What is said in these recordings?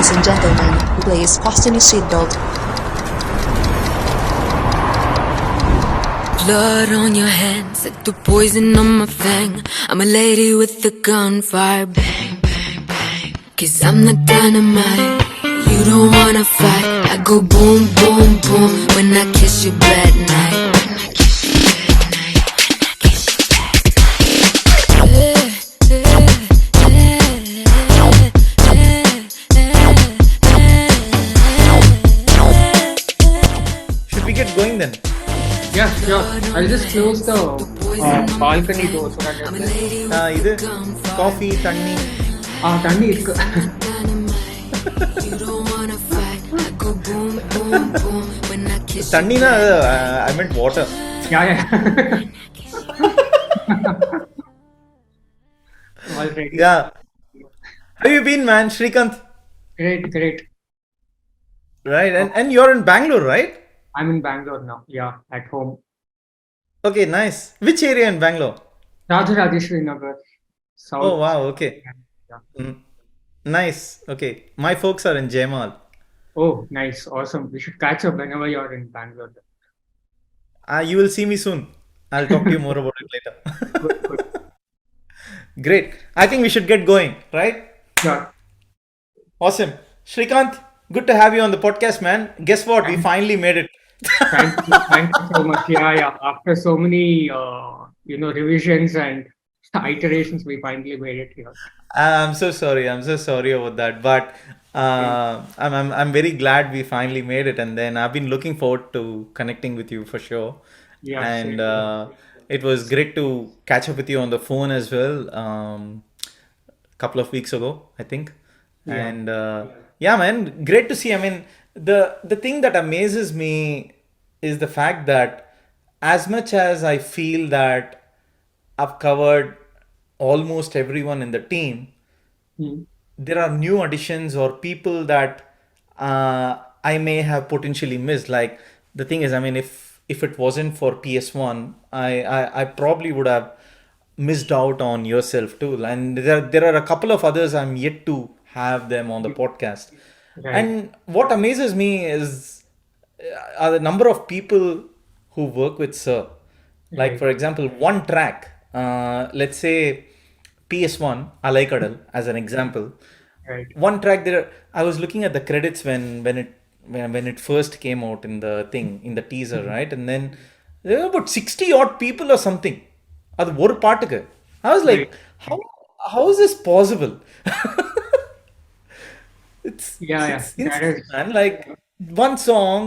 ladies and gentlemen, please fasten your seatbelt. Blood on your hands, like the poison on my fang. I'm a lady with the gunfire, bang, bang, bang. Cause I'm the dynamite, you don't wanna fight. I go boom, boom, boom when I kiss you bad night. When I kiss you bad night. When I kiss you bad night. Should we get going then? Yeah, sure. I'll just close the balcony door so that இது coffee தண்ணி தண்ணி இருக்கு. தண்ணினா ஐ மீant water. Yeah. Already. Yeah. How you been, man? Srikant? Great. Right, and you're in Bangalore, right? I'm in Bangalore now. Yeah, at home. Okay, nice. Which area in Bangalore? Rajarajeswari Nagar. South. Oh, wow, okay. Yeah. Nice. Okay. My folks are in Jaimal. Oh, nice. Awesome. We should catch up whenever you're in Bangalore. You will see me soon. I'll talk to you more about it later. Good. Great. I think we should get going, right? Yeah. Awesome. Srikant, good to have you on the podcast, man. Guess what? We finally made it. Thank you so much. Yeah. After so many, revisions and iterations, we finally made it here. I'm so sorry. I'm so sorry about that. But I'm very glad we finally made it. And then I've been looking forward to connecting with you for sure. Yeah. And Same. it was great to catch up with you on the phone as well. Couple of weeks ago, I think. Yeah. And yeah, man, great to see. I mean, the thing that amazes me is the fact that as much as I feel that I've covered almost everyone in the team, Hmm. there are new additions or people that I may have potentially missed. Like the thing is, I mean, if it wasn't for PS1, I probably would have missed out on yourself too. And there are a couple of others I'm yet to have them on the podcast. Right. And what amazes me is are the number of people who work with Sir. Like, Right. for example, one track, let's say PS1, Alaikadal, as an example. Right. One track there, I was looking at the credits when it first came out in the thing, in the teaser, right? And then there were about 60 odd people or something. அது ஒரு பாட்டுக்கு. I was like, Right. how is this possible? It's Yeah. That insane, is. man. Like one song,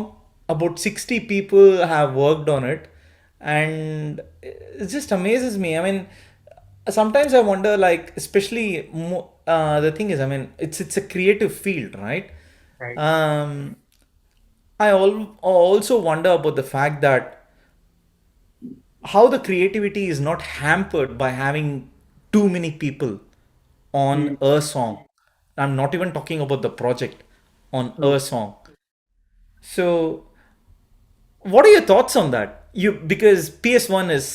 about 60 people have worked on it, and it just amazes me. I mean, sometimes I wonder, like, especially the thing is, I mean, it's a creative field, right? Right. I also wonder about the fact that how the creativity is not hampered by having too many people on a song. I'm not even talking about the project, on a song. So, what are your thoughts on that? Because PS1 is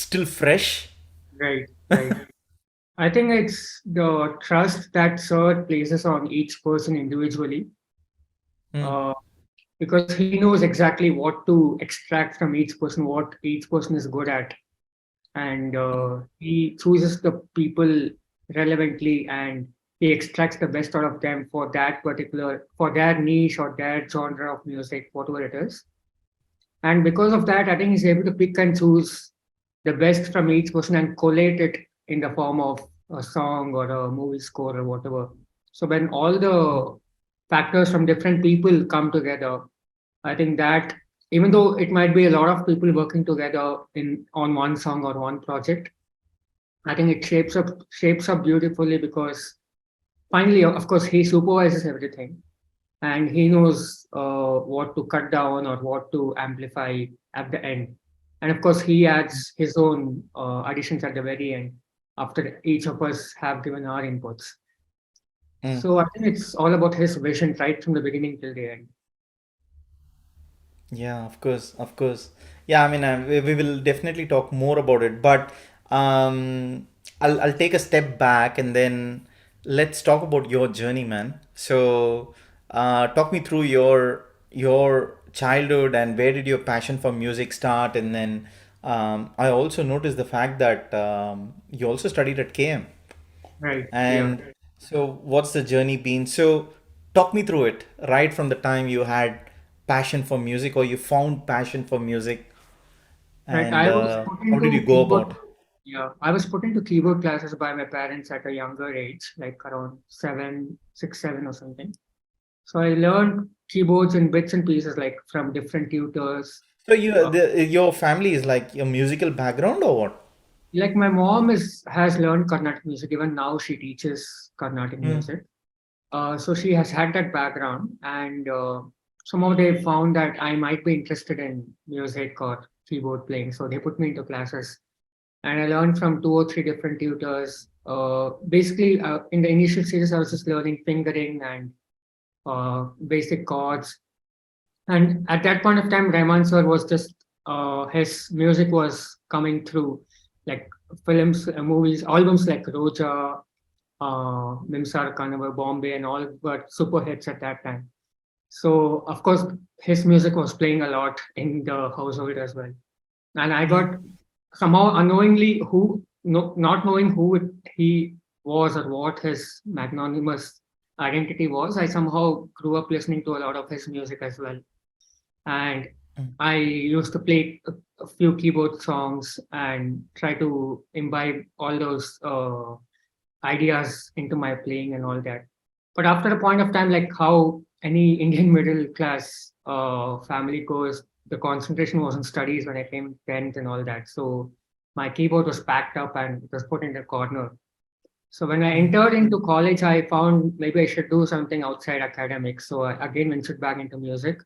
still fresh. Right. I think it's the trust that Sir places on each person individually, because he knows exactly what to extract from each person, what each person is good at, and he chooses the people relevantly, and he extracts the best out of them for their niche or their genre of music, whatever it is. And because of that, I think he's able to pick and choose the best from each person and collate it in the form of a song or a movie score or whatever. So when all the factors from different people come together, I think that even though it might be a lot of people working together on one song or one project, I think it shapes up beautifully, because finally, of course, he supervises everything, and he knows what to cut down or what to amplify at the end. And of course, he adds his own additions at the very end after each of us have given our inputs. So I think it's all about his vision right from the beginning till the end. Yeah, of course. Yeah, I mean, we will definitely talk more about it, but I'll take a step back and then let's talk about your journey, man. So, talk me through your childhood and where did your passion for music start? And then I also noticed the fact that you also studied at KM. Right. Yeah. And so, what's the journey been? So, talk me through it, right from the time you had passion for music or you found passion for music, Right. and I was put how did you into go keyboard. about? Yeah, I was put into keyboard classes by my parents at a younger age, like around 7, 6, 7 or something. So I learned keyboards in bits and pieces, like from different tutors. So, your family is like your musical background or what? Like my mom is has learned Carnatic music. Even now, she teaches Carnatic Hmm. music. So she has had that background, and somehow they found that I might be interested in music or keyboard playing. So they put me into classes, and I learned from 2 or 3 different tutors. Basically, in the initial stages, I was just learning fingering and basic chords. And at that point of time, Rahman Sir was just his music was coming through, like films, movies, albums like Roja, Mimsar Kanavar, Bombay, and all were super hits at that time. So of course, his music was playing a lot in the household as well. And I got somehow unknowingly who, no, not knowing who he was or what his magnanimous identity was. I somehow grew up listening to a lot of his music as well, and I used to play a few keyboard songs and try to imbibe all those ideas into my playing and all that. But after a point of time, like how any Indian middle class family goes, the concentration was on studies when I came 10th and all that. So my keyboard was packed up and it was put in the corner. So when I entered into college, I found maybe I should do something outside academics. So I again ventured back into music.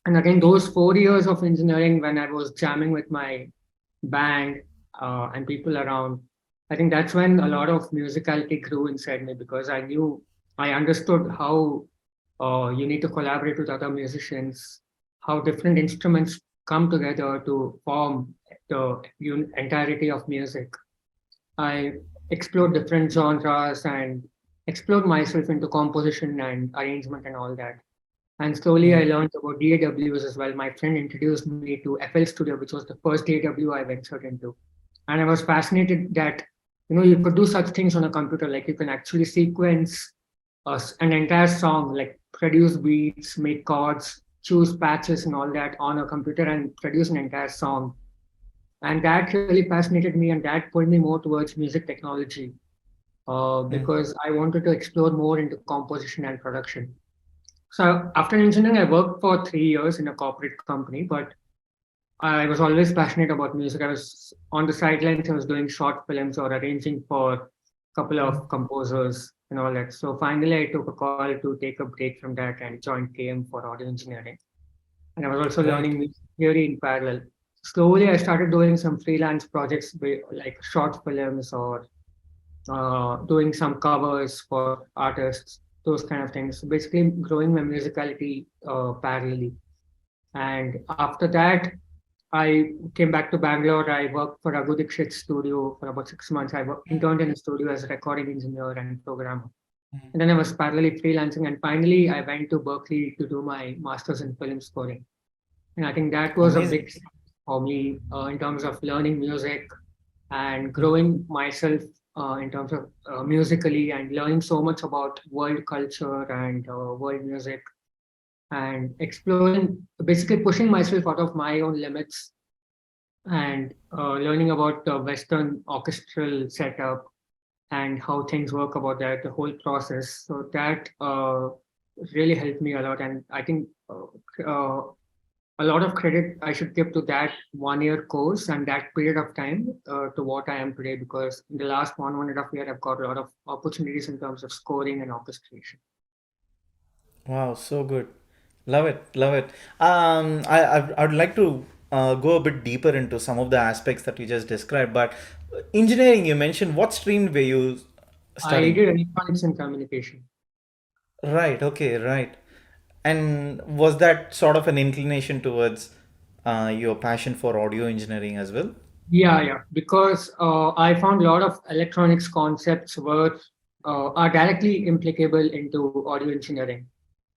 And again, those 4 years of engineering, when I was jamming with my band and people around, I think that's when a lot of musicality grew inside me because I understood how you need to collaborate with other musicians, how different instruments come together to form the entirety of music. I explored different genres and explored myself into composition and arrangement and all that. And slowly I learned about DAWs as well. My friend introduced me to FL Studio, which was the first DAW I ventured into. And I was fascinated that, you could do such things on a computer. Like you can actually sequence an entire song, like produce beats, make chords, choose patches and all that on a computer and produce an entire song. And that really fascinated me and that pulled me more towards music technology because I wanted to explore more into composition and production. So after engineering, I worked for 3 years in a corporate company, but I was always passionate about music. I was on the sidelines. I was doing short films or arranging for a couple of composers and all that. So finally, I took a call to take a break from that and joined KM for audio engineering. And I was also Right. learning music theory in parallel. Slowly, I started doing some freelance projects like short films or doing some covers for artists, those kind of things. So basically, growing my musicality parallelly. And after that, I came back to Bangalore. I worked for Raghu Dixit's studio for about 6 months. Interned in a studio as a recording engineer and programmer. And then I was parallelly freelancing. And finally, I went to Berkeley to do my master's in film scoring. And I think that was a big Amazing. step for me in terms of learning music and growing myself in terms of musically and learning so much about world culture and world music and exploring, basically pushing myself out of my own limits and learning about the Western orchestral setup and how things work about that, the whole process. So that really helped me a lot. And I think a lot of credit I should give to that 1 year course and that period of time to what I am today, because in the last 1.5 year, I've got a lot of opportunities in terms of scoring and orchestration. Wow, so good. Love it, love it. I'd like to go a bit deeper into some of the aspects that you just described. But engineering, you mentioned, what stream were you I studying? did electronics and communication. Right, okay, right. And was that sort of an inclination towards your passion for audio engineering as well? Yeah, yeah. Because I found a lot of electronics concepts were are directly implicable into audio engineering.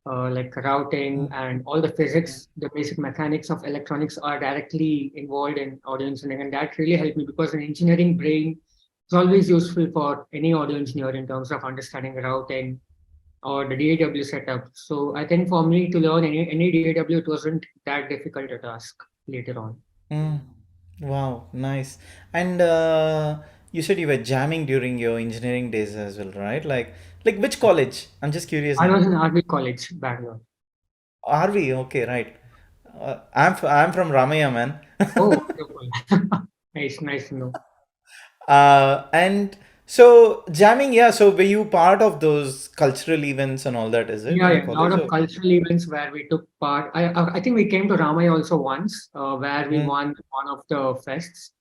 Like routing and all the physics, the basic mechanics of electronics are directly involved in audio engineering. And that really helped me because an engineering brain is always useful for any audio engineer in terms of understanding routing or the DAW setup. So I think for me to learn any DAW, it wasn't that difficult a task later on. Mm. Wow, nice. And you said you were jamming during your engineering days as well, right? Like which college? I'm just curious I now. was in RV College, Bangalore. RV, okay, right. I'm from Ramaya, man. Oh, wonderful. Nice, nice to know. And so jamming, yeah. So were you part of those cultural events and all that? Is it Yeah, in the yeah, a lot college? of Or? cultural events where we took part. I think we came to Ramai also once, where we Mm. won one of the fests.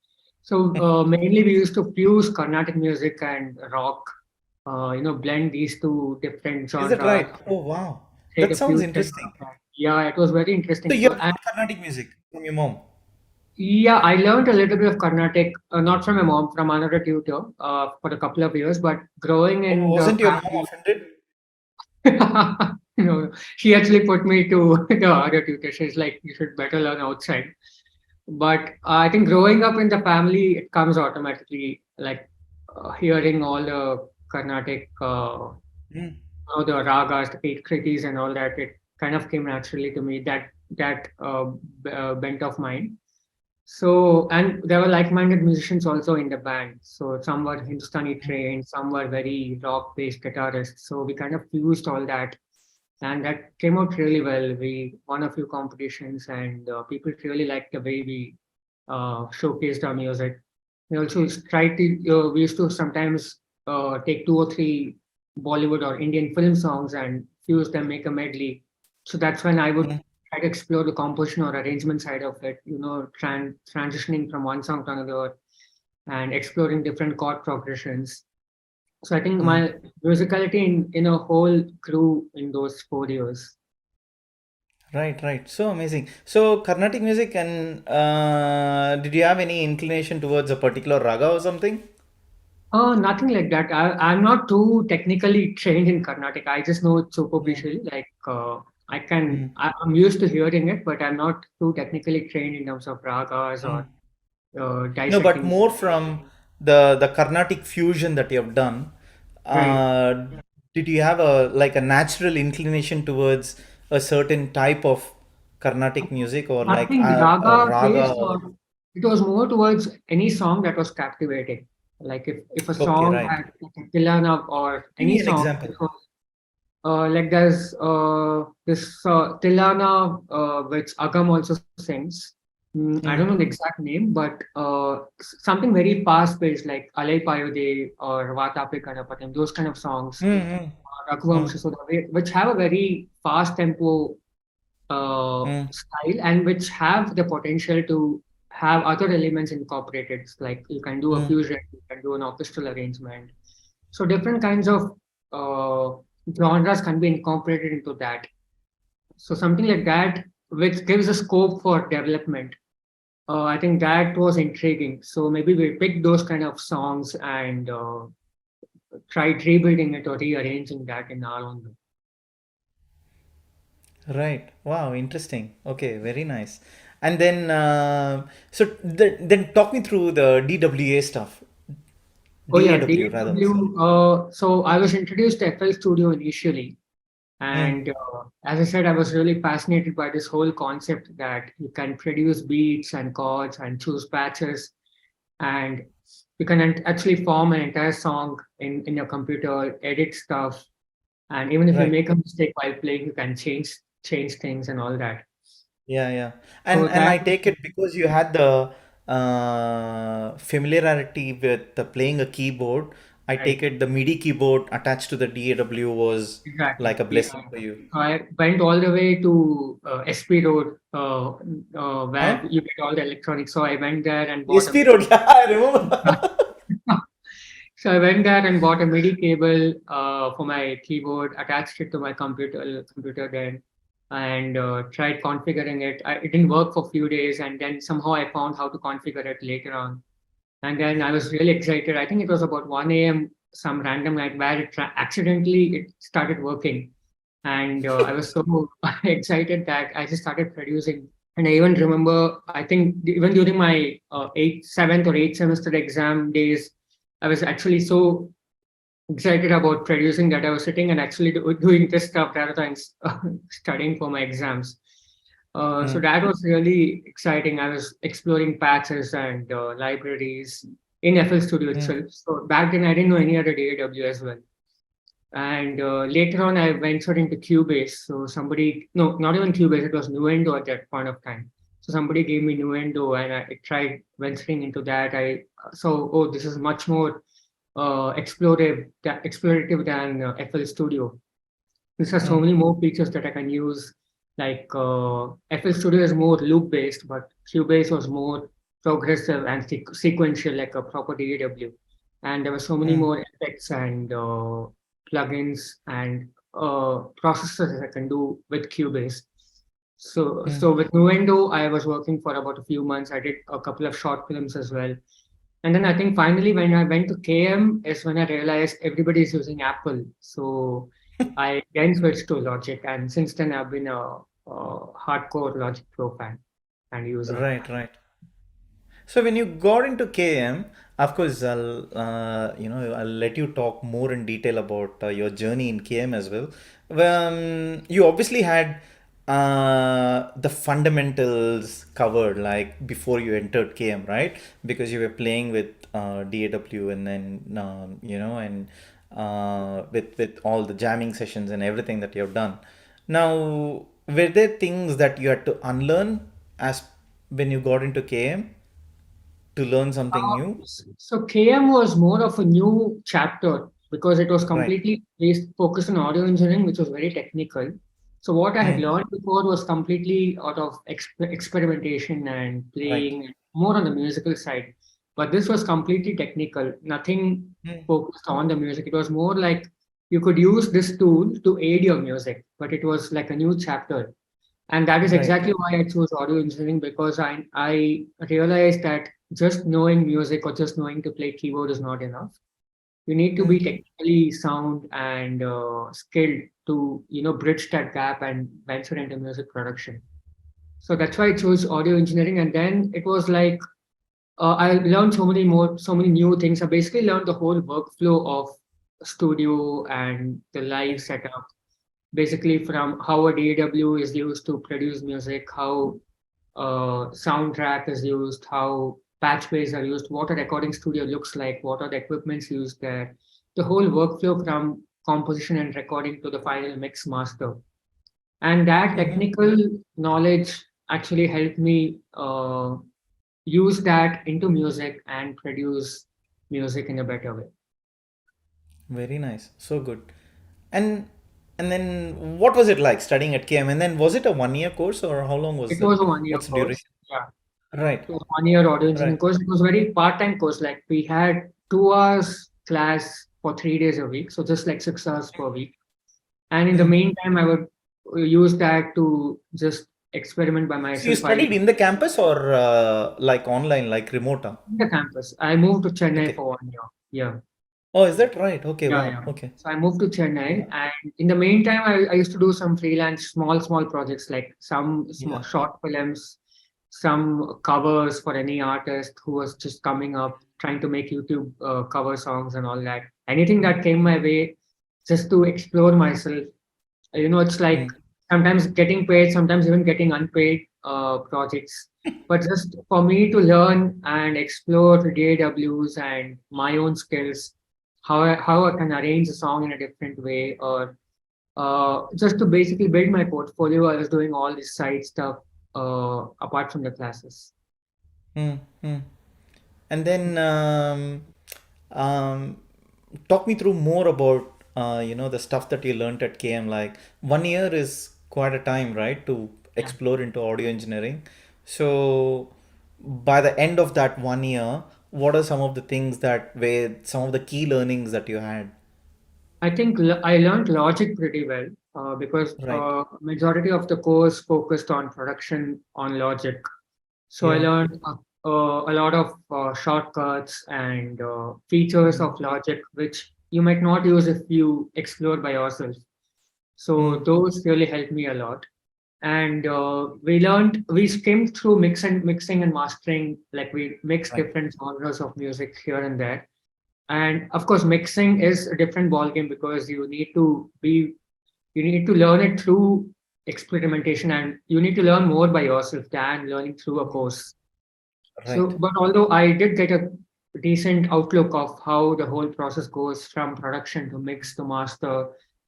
So mainly we used to fuse Carnatic music and rock, blend these two different Is that genres, right? Oh, wow. create That a sounds fusion interesting. of that. Yeah, it was very So interesting. you So, have and learned Carnatic music from your mom. yeah, I learned a little bit of Carnatic, not from my mom, from another tutor, for a couple of years. But growing Oh, in the wasn't your mom family, offended? no, she actually put me to the other tutor. She's like, you should better learn outside. But I think growing up in the family, it comes automatically, like hearing all the Carnatic, Mm. the ragas, the kritis, and all that. It kind of came naturally to me. That bent of mine. So, and there were like-minded musicians also in the band. So some were Hindustani trained, some were very rock-based guitarists. So we kind of fused all that, and that came out really well. We won a few competitions, and people really liked the way we showcased our music. We also tried to. We used to sometimes take two or three Bollywood or Indian film songs and fuse them, make a medley. So that's when I would Mm. try to explore the composition or arrangement side of it. Transitioning from one song to another and exploring different chord progressions. So I think Mm. my musicality in a whole grew in those 4 years. Right, right. So amazing. So Carnatic music, and did you have any inclination towards a particular raga or something? Nothing like that. I'm not too technically trained in Carnatic. I just know it Mm. superficially. Like Mm. I'm used to hearing it, but I'm not too technically trained in terms of ragas or Mm. No, but dissecting. more from the Carnatic fusion that you have done. Right. Uh, did you have a natural inclination towards a certain type of Carnatic music, or like Nothing a raga raga? based, or it was more towards any song that was captivating. Like if a Okay, song right. had like a Tilana or Give any me an song, example. like there's this Tilana which Agam also sings. I don't know the Mm. exact name, but something very fast paced like Alai Payode or Vatape Kanapatam, those kind of songs, Mm. Raghuvam Mm. Sisoda, which have a very fast tempo Mm. style and which have the potential to have other elements incorporated. Like you can do a Mm. fusion, you can do an orchestral arrangement. So different kinds of genres can be incorporated into that. So something like that, which gives a scope for development. I think that was intriguing. So maybe we picked those kind of songs and tried rebuilding it or rearranging that in our own way. Right. Wow, interesting. Okay, very nice. And then, so then talk me through the DWA stuff. Oh yeah, DAW rather. Sorry. DAW. So I was introduced to FL Studio initially. Mm. And as I said, I was really fascinated by this whole concept that you can produce beats and chords and choose patches, and you can actually form an entire song in your computer, edit stuff, and even if you Right. make a mistake while playing, you can change things and all that. Yeah, yeah. So And that I take it because you had the familiarity with the playing a keyboard. I right, take it the MIDI keyboard attached to the DAW was exactly. like a Yeah. blessing for you. So I went all the way to SP Road, where Huh? you get all the electronics. So I went there and bought a SP Road, yeah, I remember. So I went there and bought a MIDI cable for my keyboard, attached it to my computer then, and tried configuring it. It didn't work for a few days, and then somehow I found how to configure it later on. And then I was really excited. I think it was about 1 a.m. some random night where accidentally it started working, and I was so excited that I just started producing. And I even remember, I think even during my seventh or eighth semester exam days, I was actually so excited about producing that I was sitting and actually doing this stuff rather than studying for my exams. So Mm, that was really exciting. I was exploring patches and libraries in FL Studio mm, itself. So back then, I didn't know any other DAW as well. And later on, I ventured into Cubase. So somebody, no, not even Cubase, it was Nuendo at that point of time. So somebody gave me Nuendo, and I tried venturing into that. Oh, this is much more explorative than FL Studio. This has so mm, many more features that I can use. Like FL Studio is more loop based, but Cubase was more progressive and sequential, like a proper DAW. And there were so many mm, more effects and plugins and processors that I can do with Cubase. mm. So with Nuendo, I was working for about a few months. I did a couple of short films as well. And then I think finally when I went to KM is when I realized everybody is using Apple. So I then switched to Logic, and since then I've been a hardcore Logic Pro fan and user. Right, right. So when you got into KM, of course, I'll let you talk more in detail about your journey in KM as well. You obviously had the fundamentals covered, like before you entered KM, right? Because you were playing with DAW, and then and with all the jamming sessions and everything that you have done. Now, were there things that you had to unlearn as when you got into KM to learn something new? So KM was more of a new chapter because it was Right. completely based focused on audio engineering, which was very technical. So what I had Mm, learned before was completely out of experimentation and right. playing more on the musical side. But this was completely technical, nothing Mm, focused on the music. It was more like you could use this tool to aid your music, but it was like a new chapter. And that is right. exactly why I chose audio engineering because I realized that just knowing music or just knowing to play keyboard is not enough. You need to be Mm, technically sound and skilled to bridge that gap and venture into music production. So that's why I chose audio engineering, and then it was like I learned so many new things. I basically learned the whole workflow of studio and the live mm, setup basically from how a DAW is used to produce music, how soundtrack is used, how patchways are used, what a recording studio looks like, what are the equipments used there, the whole workflow from composition and recording to the final mix master. And that mhm. technical knowledge actually helped me use that into music and produce music in a better way. Very nice. So good. And and then what was it like studying at KM? And then was it a 1 year course or how long was It that? was a 1 year What's the course. duration? Yeah. Right. So 1 year audio engineering Right. course. It was very part-time course. Like we had 2 hours class for 3 days a week, so just like 6 hours per week. And in the Mm. meantime, I would use that to just experiment by So you myself. I studied in the campus or like online, like remote? in the campus. I moved to Chennai Okay. for 1 year. Yeah, Oh, is that right? Okay. yeah, Wow. yeah. Okay. So I moved to Chennai, and in the meantime, I used to do some freelance, small projects like some small Yeah. short films, some covers for any artist who was just coming up, trying to make YouTube cover songs and all that. Anything that came my way, just to explore myself. It's like Mm. sometimes getting paid, sometimes even getting unpaid projects. But just for me to learn and explore DAWs and my own skills, how I can arrange a song in a different way, or just to basically build my portfolio, I was doing all this side stuff apart from the classes. Mm. Mm. And then um, talk me through more about the stuff that you learned at KM. Like 1 year is quite a time, right, to Yeah. explore into audio engineering. So by the end of that 1 year, what are some of the things that were some of the key learnings that you had? I think I learned Logic pretty well because Right. majority of the course focused on production on Logic. So I Yeah. learned a lot of shortcuts and features Mm. of Logic, which you might not use if you explore by yourself. So Mm. those really helped me a lot. And we skimmed through mixing and mastering. Like we mixed Right. different genres of music here and there. And of course, mixing is a different ballgame because you need to learn it through experimentation, and you need to learn more by yourself than learning through a course. So, Right. but although I did get a decent outlook of how the whole process goes from production to mix to master,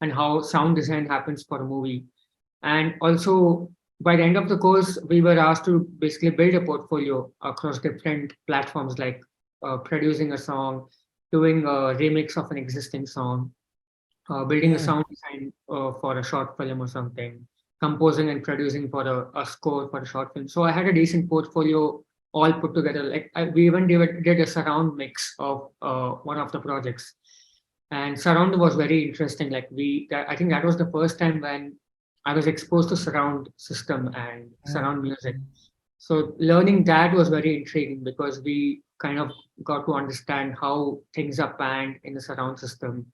and how sound design happens for a movie. And also, by the end of the course, we were asked to basically build a portfolio across different platforms, like producing a song, doing a remix of an existing song, building a Mm. sound design for a short film or something, composing and producing for a score for a short film. So I had a decent portfolio all put together. Like we even did a surround mix of one of the projects, and surround was very interesting. I think that was the first time when I was exposed to surround system and Mm. surround music. So learning that was very intriguing because we kind of got to understand how things are panned in the surround system,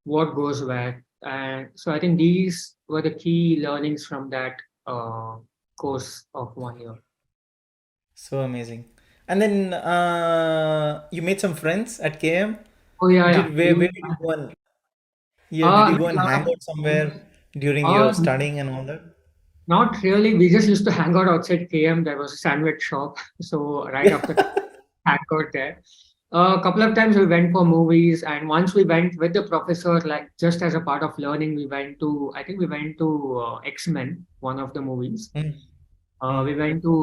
what goes where. And so I think these were the key learnings from that course of 1 year. So amazing. And then you made some friends at KM. Oh yeah, yeah. Where did you go and yeah, did Uh, you go and hang out somewhere during your uh, studying and all that? Not really. We just used to hang out outside KM. There was a sandwich shop. So right after hang out there. A couple of times we went for movies, and once we went with the professor, like just as a part of learning, I think we went to X-Men, one of the movies. Mm. We Mm. went to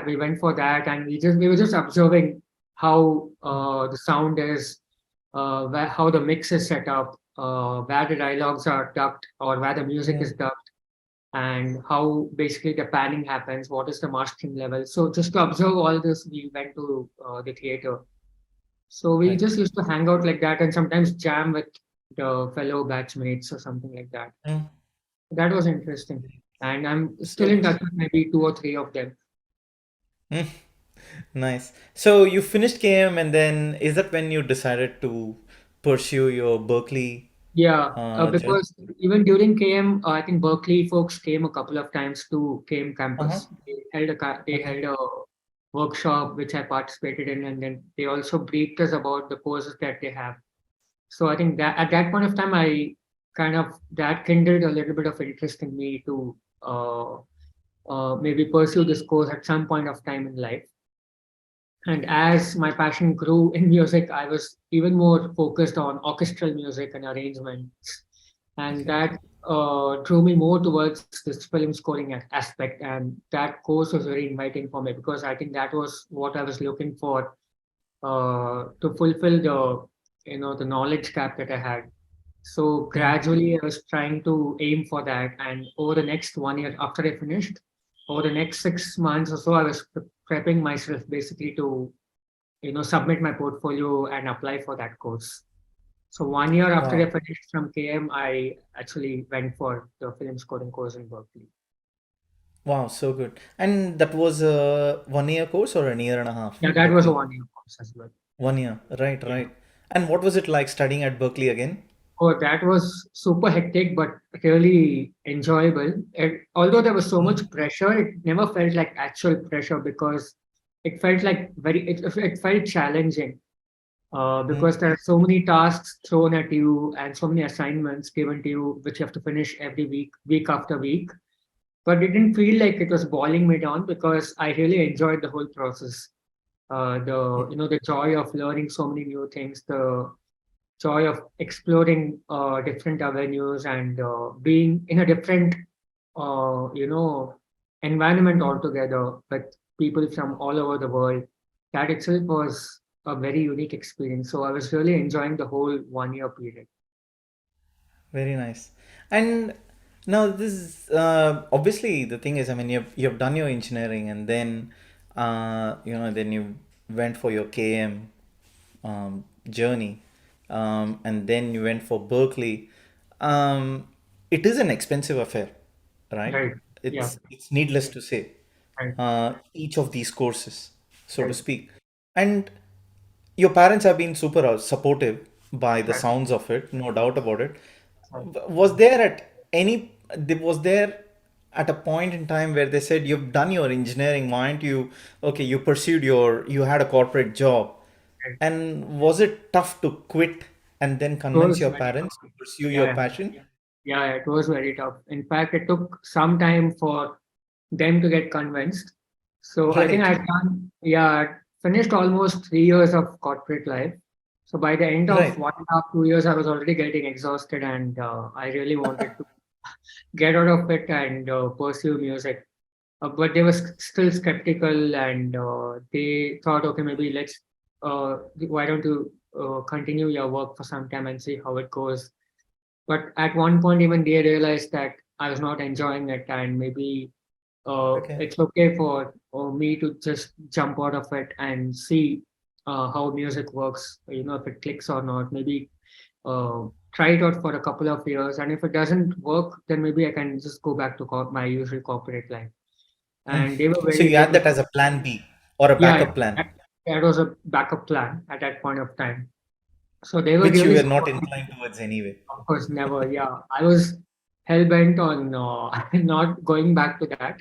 we went for that, and we were just observing how the sound is, how the mix is set up, where the dialogues are dubbed or where the music Mm. is dubbed, and how basically the panning happens, what is the mastering level. So just to observe all this, we went to the theater. So we Right. just used to hang out like that and sometimes jam with the fellow batchmates or something like that. Mm. That was interesting. And I'm still So in touch with maybe two or three of them. mm, nice. So you finished KM, and then is that when you decided to pursue your Berkeley Yeah, journey? because even during KM, I think Berkeley folks came a couple of times to KM Uh-huh. campus. They Okay. held a workshop which I participated in, and then they also briefed us about the courses that they have. So I think that at that point of time, I kind of that kindled a little bit of interest in me to maybe pursue this course at some point of time in life. And as my passion grew in music, I was even more focused on orchestral music and arrangements. And Okay. that drew me more towards this film scoring aspect. And that course was very inviting for me because I think that was what I was looking for to fulfill the knowledge gap that I had. So Mm. gradually, I was trying to aim for that. And over the next 1 year after I finished, over the next 6 months or so, I was prepping myself basically to submit my portfolio and apply for that course. So 1 year after I Wow. finished from KM, I actually went for the film scoring course in Berkeley. Wow, so good. And that was a 1 year course or an year and a half, Yeah, that was a Berkeley? 1 year course as well. 1 year. Right, Yeah. right. And what was it like studying at Berkeley again? Oh, that was super hectic, but really enjoyable. Although there was so Mm. much pressure, it never felt like actual pressure because it felt like it felt challenging Mm. because there are so many tasks thrown at you and so many assignments given to you, which you have to finish every week, week after week. But it didn't feel like it was boiling me down because I really enjoyed the whole process. The joy of learning so many new things, the joy of exploring different avenues and being in a different environment altogether with people from all over the world. That itself was a very unique experience. So I was really enjoying the whole 1 year period. Very nice. And now this is obviously the thing is, I mean, you've done your engineering, and then then you went for your KM journey, and then you went for Berkeley. It is an expensive affair, right? Right. Yeah. It's needless to say, Right. each of these courses, so to Right. speak, and your parents have been super supportive by the That's sounds of it, no doubt about it. right. Was there at any, was there at a point in time where they said, you've done your engineering, why aren't you, okay, you pursued your, you had a corporate job, Right. and was it tough to quit and then It convince was your very parents to tough. pursue your Yeah, passion? yeah, it was very tough. In fact, it took some time for them to get convinced. So I think Right, I finished almost 3 years of corporate life. So by the end of right. 1.5, 2 years, I was already getting exhausted, and I really wanted to get out of it and pursue music. But they were still skeptical, and they thought, okay, maybe why don't you continue your work for some time and see how it goes. But at one point, even they realized that I was not enjoying it, and maybe Okay. it's okay for me to just jump out of it and see how music works, if it clicks or not. Maybe try it out for a couple of years, and if it doesn't work, then maybe I can just go back to my usual corporate life. And they were So very you had little. that as a plan B or a Yeah, backup plan, that was a backup plan at that point of time. So they were which you really were not supportive. inclined towards anyway. Of course, never. Yeah, I was hell bent on not going back to that.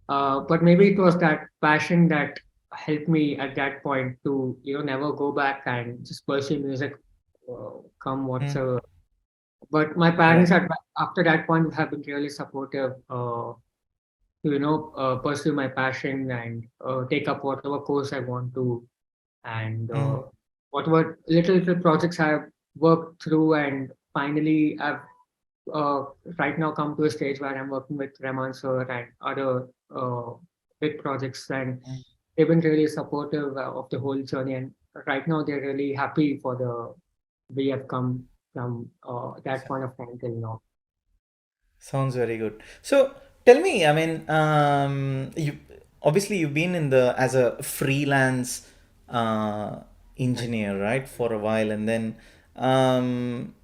But maybe it was that passion that helped me at that point to never go back and just pursue music, come Hmm. whatsoever. But my parents Right. after that point have been really supportive to pursue my passion and take up whatever course I want to, and Hmm. whatever little projects I've worked through, and finally I've uh, right now come to a stage where I'm working with Rahman Sir and other big projects, and they've been really supportive of the whole journey. And right now they're really happy for the we have come from that point of time till now. Sounds very good. So tell me, I mean, you obviously you've been in the as a freelance Right. engineer, right, for a while, and then um,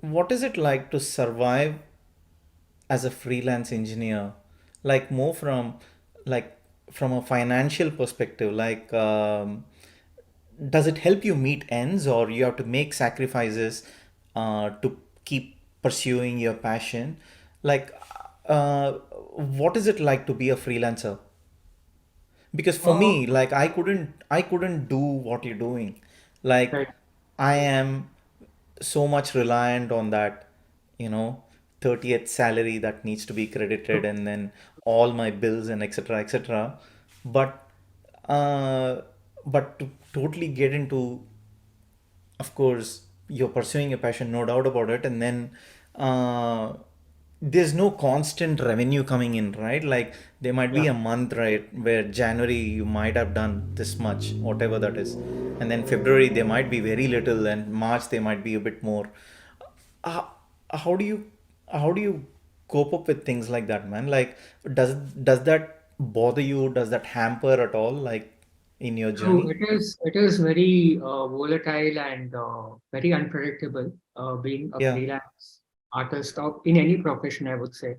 what is it like to survive as a freelance engineer, like more from, like, from a financial perspective, like does it help you meet ends, or you have to make sacrifices to keep pursuing your passion, like what is it like to be a freelancer? Because for Uh, me, like, I couldn't do what you're doing. Like, right. I am so much reliant on that, 30th salary that needs to be credited, and then all my bills and etc etc. But uh but to totally get into, of course, you're pursuing a passion, no doubt about it, and then uh, there's no constant revenue coming in, right? Like, there might be Yeah. a month, right, where January you might have done this much, whatever that is, and then February there might be very little, and March there might be a bit more. uh, how do you how do you cope up with things like that, man? Like, does that bother you? Does that hamper at all, like, in your So journey? it is very volatile and very unpredictable being a Yeah. freelance artist or in any profession, I would say.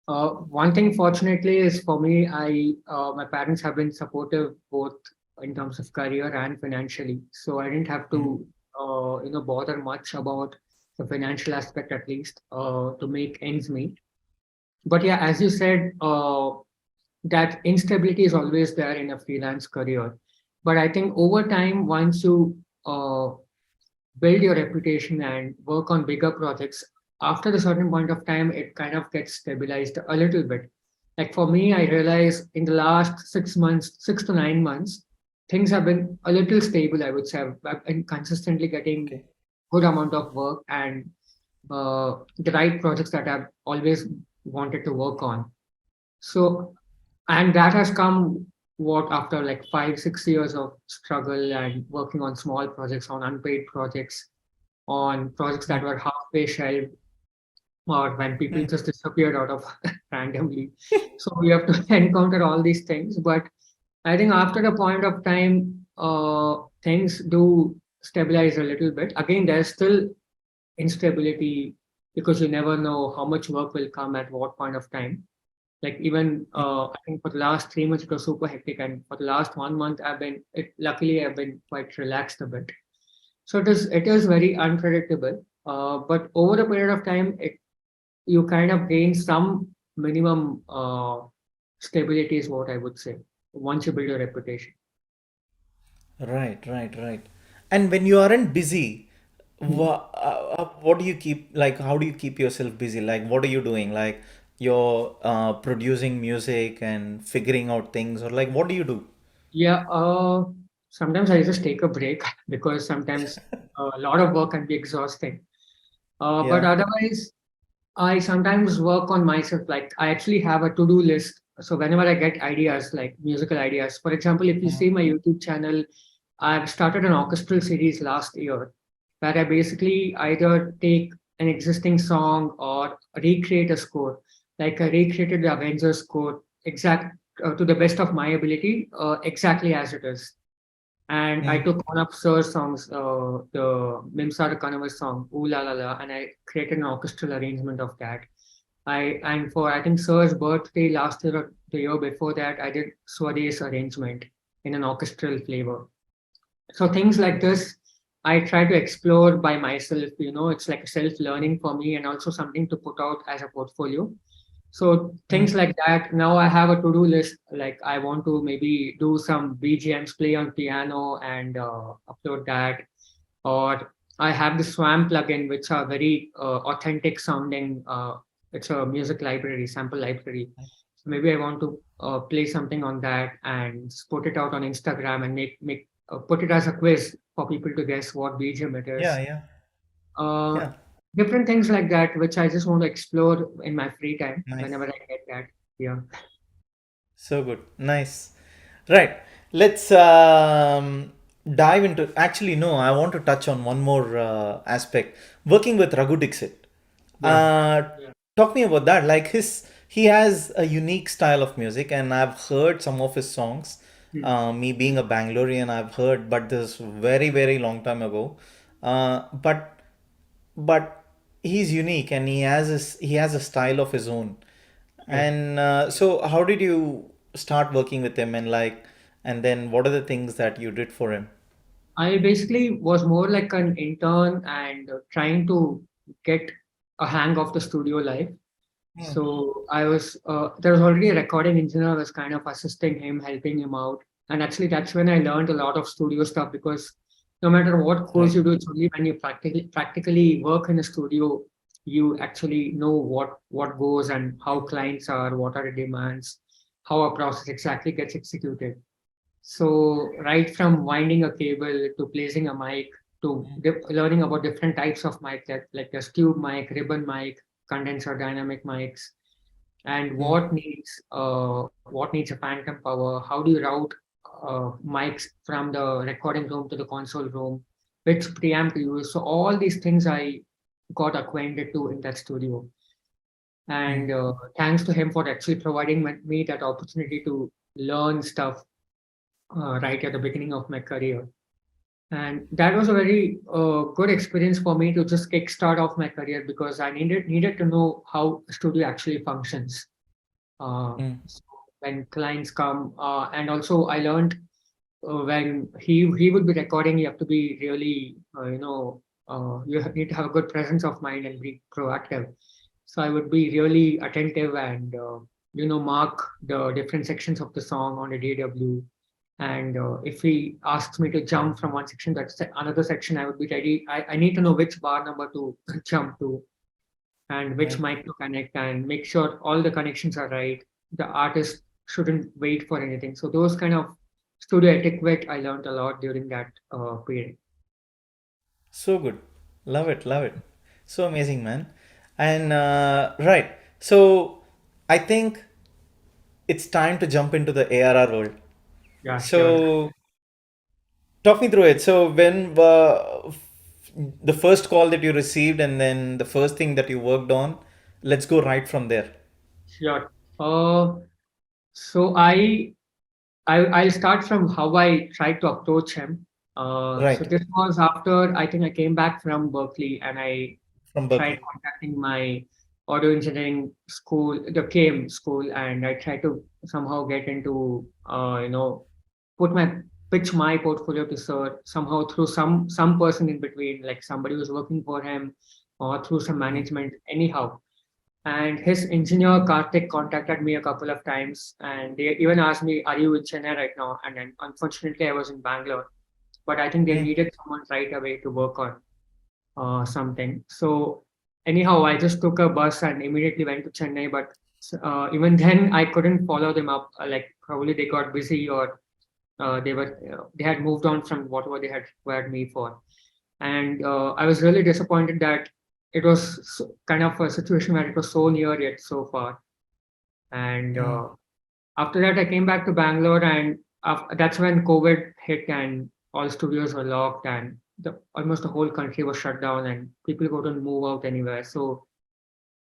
One thing, fortunately, is for me, my parents have been supportive both in terms of career and financially. So I didn't have Mm. to, bother much about the financial aspect, at least, to make ends meet. But yeah, as you said, that instability is always there in a freelance career. But I think over time, once you build your reputation and work on bigger projects, after a certain point of time, it kind of gets stabilized a little bit. Like for me, I realized in the last 6 months, 6 to 9 months, things have been a little stable, I would say. I've been consistently getting Okay. good amount of work and the right projects that I've always wanted to work on. So, and that has come what after like 5, 6 years of struggle and working on small projects, on unpaid projects, on projects that were halfway shelved, or when people just disappeared out of randomly. So we have to encounter all these things. But I think after a point of time, things do stabilize a little bit. Again, there's still instability because you never know how much work will come at what point of time. Like even I think for the last 3 months it was super hectic, and for the last one month luckily I've been quite relaxed a bit. So it is very unpredictable. But over a period of time, you kind of gain some minimum stability is what I would say once you build a reputation. Right, right, right. And when you aren't busy, what do you keep, like, how do you keep yourself busy? Like, what are you doing? Like, you're producing music and figuring out things, or like, what do you do? Yeah, sometimes I just take a break because sometimes a lot of work can be exhausting. But Yeah. otherwise, I sometimes work on myself. Like I actually have a to-do list. So whenever I get ideas, like musical ideas, for example, if you see my YouTube channel, I've started an orchestral series last year where I basically either take an existing song or recreate a score. Like I recreated the Avengers score exact to the best of my ability, exactly as it is. And I Mm. took one of Sir's songs, the Mimsara Kanava song, Ooh La La La, and I created an orchestral arrangement of that. And for I think Sir's birthday last year or the year before that, I did Swadesh arrangement in an orchestral flavor. So things like this, I try to explore by myself. It's like self-learning for me and also something to put out as a portfolio. So things Mm. like that. Now I have a to-do list. Like I want to maybe do some BGMs, play on piano, and upload that. Or I have the Swam plugin, which are very authentic sounding. It's a music library, sample library. So maybe I want to play something on that and just put it out on Instagram and make put it as a quiz for people to guess what BGM it Yeah, is. yeah, Uh, yeah. Different things like that, which I just want to explore in my free time Nice. whenever I get that. Yeah, So good. Nice. Right. Let's dive into. Actually, no, I want to touch on one more aspect. Working with Raghu Dixit. yeah, Talk me about that. Like he has a unique style of music, and I've heard some of his songs. Hmm. Me being a Bangalorean, I've heard, but this very, very long time ago. But he's unique, and he has a style of his own. yeah. And so, how did you start working with him, and like, and then what are the things that you did for him? I basically was more like an intern and trying to get a hang of the studio life. So there was already a recording engineer. I was kind of assisting him, helping him out. And actually, that's when I learned a lot of studio stuff because no matter what course Right. you do, it's only when you practically work in a studio, you actually know what goes and how clients are, what are the demands, how a process exactly gets executed. So right from winding a cable to placing a mic to learning about different types of mic, like a tube mic, ribbon mic, condenser, dynamic mics, and Mm. what needs a phantom power. How do you route mics from the recording room to the console room? Which preamp to use? So all these things I got acquainted to in that studio, and thanks to him for actually providing me that opportunity to learn stuff right at the beginning of my career. And that was a very good experience for me to just kickstart off my career because I needed to know how studio actually functions. Mm. So when clients come, and also I learned when he would be recording, you have to be really need to have a good presence of mind and be proactive. So I would be really attentive and mark the different sections of the song on a DW. And if he asks me to jump from one section to another section, I would be ready. I need to know which bar number to jump to and which Right. mic to connect and make sure all the connections are right. The artist shouldn't wait for anything. So those kind of studio etiquette I learned a lot during that period. So good. Love it. Love it. So amazing, man. And right. So I think it's time to jump into the ARR world. Yeah, sure. So talk me through it. So when the first call that you received, and then the first thing that you worked on, let's go right from there. Sure. So I'll start from how I tried to approach him. So Right. this was after I think I came back from Berkeley and I From tried Berkeley. contacting my audio engineering school, the KM school, and I tried to somehow get into, put my pitch my portfolio to Sir somehow through some person in between, like somebody who's working for him or through some management, anyhow. And his engineer Karthik contacted me a couple of times, and they even asked me, "Are you in Chennai right now?" And then unfortunately, I was in Bangalore, but I think they Mm. needed someone right away to work on something. So anyhow, I just took a bus and immediately went to Chennai. But even then, I couldn't follow them up. Like probably they got busy or they had moved on from whatever they had required me for. And I was really disappointed that it was kind of a situation where it was so near yet so far. And Mm. after that, I came back to Bangalore, and that's when COVID hit, and all studios were locked, and almost the whole country was shut down, and people couldn't move out anywhere. So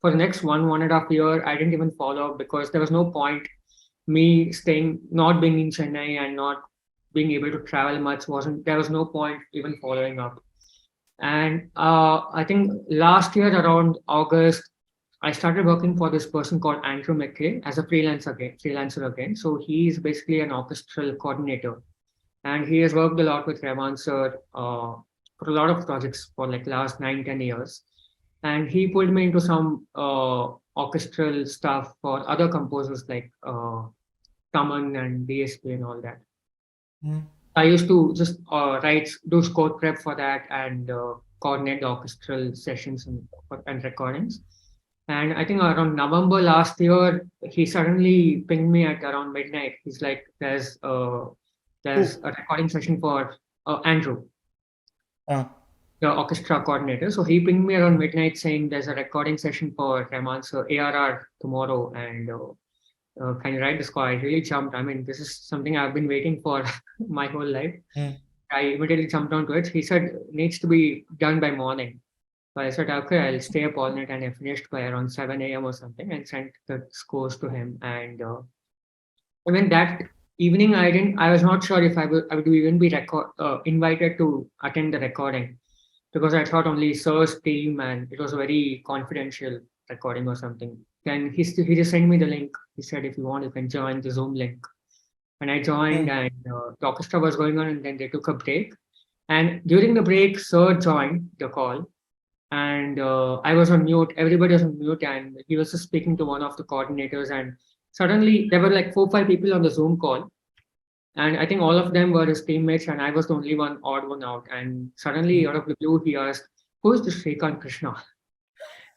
for the next 1.5 year, I didn't even follow up because there was no point me staying, not being in Chennai and not being able to travel much. Wasn't There was no point even following up. And I think last year around August, I started working for this person called Andrew McKay as a freelancer again. So he's basically an orchestral coordinator, and he has worked a lot with Rahman Sir for a lot of projects for like last 9-10 years. And he pulled me into some orchestral stuff for other composers like Taman and DSP and all that. Mm. I used to just do score prep for that and coordinate the orchestral sessions and recordings. And I think around November last year, he suddenly pinged me at around midnight. He's like, "There's Who? a recording session for Andrew, Uh, the orchestra coordinator." So he pinged me around midnight saying there's a recording session for Rahman, so ARR tomorrow, and can you write the score? I really jumped. I mean, this is something I've been waiting for my whole life. mm. I immediately jumped onto it. He said needs to be done by morning. So I said, okay, I'll stay up all night, and I finished by around 7 a.m. or something and sent the scores to him. And even that evening, I was not sure if I would even be invited to attend the recording because I thought only Sir's team and it was a very confidential recording or something. Then he just sent me the link. He said, if you want, you can join the Zoom link. And I joined, Mm. and the orchestra was going on, and then they took a break. And during the break, Sir joined the call, and I was on mute. Everybody was on mute, and he was just speaking to one of the coordinators. And suddenly, there were like 4 5 people on the Zoom call, and I think all of them were his teammates, and I was the only one odd one out. And suddenly, out of the blue, he asked, "Who is the Srikant Krishna?"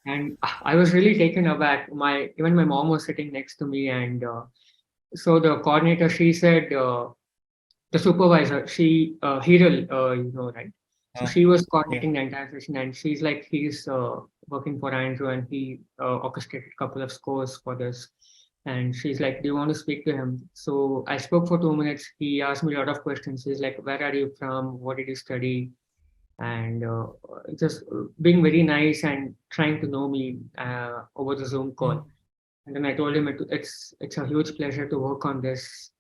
And I was really taken aback. My Even my mom was sitting next to me, and so the coordinator, she said. The supervisor, Hiral, right? So Uh, she was yeah. coordinating the entire session, and she's like, he's working for Andrew, and he orchestrated a couple of scores for this. And she's like, do you want to speak to him? So I spoke for 2 minutes. He asked me a lot of questions. He's like, where are you from? What did you study? And just being very nice and trying to know me over the Zoom Mm. call. And then I told him it's a huge pleasure to work on this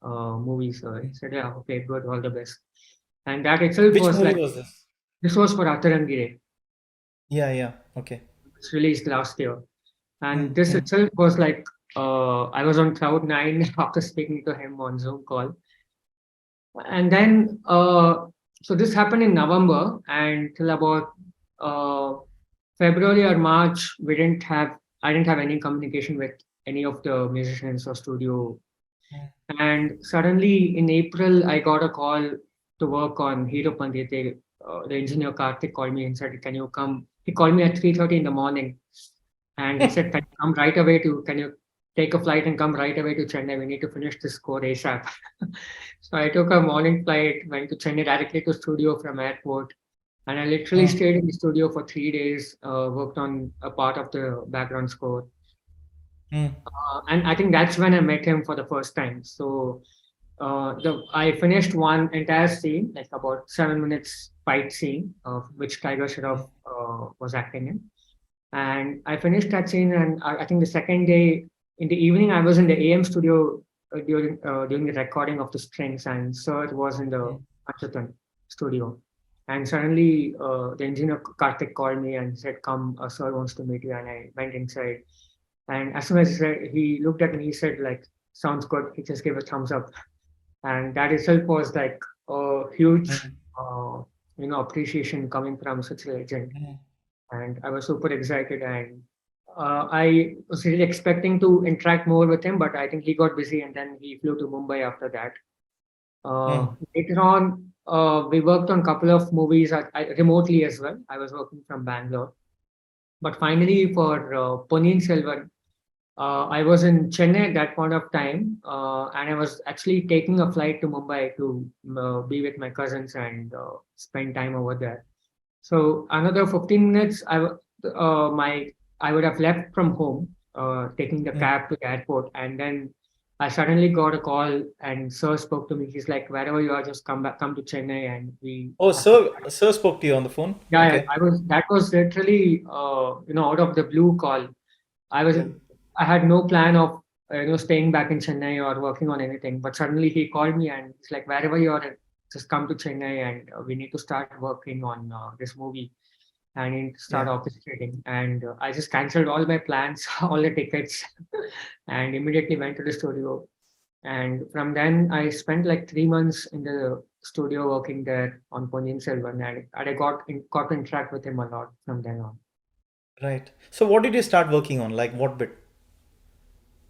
movie. So he Mm. said, yeah, okay, good, all the best. And that itself Which was movie like, was this? this was for Atarangire. Yeah, yeah. Okay. It's released last year. And Mm. this Mm. itself was like, I was on cloud nine after speaking to him on Zoom call. And then, so this happened in November, and till about uh, February or March, I didn't have any communication with any of the musicians or studio. Mm. And suddenly in April, I got a call to work on Hero Pandit. The engineer Karthik called me and said, "Can you come?" He called me at 3:30 in the morning, and he said, "Can you come right away to? Can you take a flight and come right away to Chennai? We need to finish this score ASAP." So I took a morning flight, went to Chennai directly to studio from airport, and I literally Mm. stayed in the studio for 3 days. Worked on a part of the background score, Mm. and I think that's when I met him for the first time. So I finished one entire scene, like about 7 minutes fight scene, of which Tiger Mm. Shroff was acting in. And I finished that scene, and I think the second day in the evening, I was in the AM studio during the recording of the strings, and Sir was in the Mm. Achatan studio. And suddenly, the engineer Karthik called me and said, "Come, Sir wants to meet you." And I went inside. And as soon as he looked at me, he said, like, "Sounds good." He just gave a thumbs up, and that itself was like a huge, Mm, uh, appreciation coming from such a legend. mm, And I was super excited. And I was really expecting to interact more with him, but I think he got busy and then he flew to Mumbai after that. mm, Later on, we worked on a couple of movies remotely as well. I was working from Bangalore. But finally, for Ponniyin Selvan, I was in Chennai at that point of time, and I was actually taking a flight to Mumbai to be with my cousins and spend time over there. So another 15 minutes, my I would have left from home, taking the mm. cab to the airport, and then I suddenly got a call, and Sir spoke to me. He's like, "Wherever you are, just come back, come to Chennai, and we Oh, have to." sir spoke to you on the phone. Yeah, yeah, Okay. that was literally out of the blue call. I was Yeah. I had no plan of staying back in Chennai or working on anything. But suddenly he called me and he's like, wherever you are, just come to Chennai and we need to start working on this movie and need to start Yeah. orchestrating. And I just cancelled all my plans, all the tickets, and immediately went to the studio. And from then I spent like 3 months in the studio working there on Ponniyin Selvan, and I got to interact with him a lot from then on. Right. So what did you start working on? Like what bit?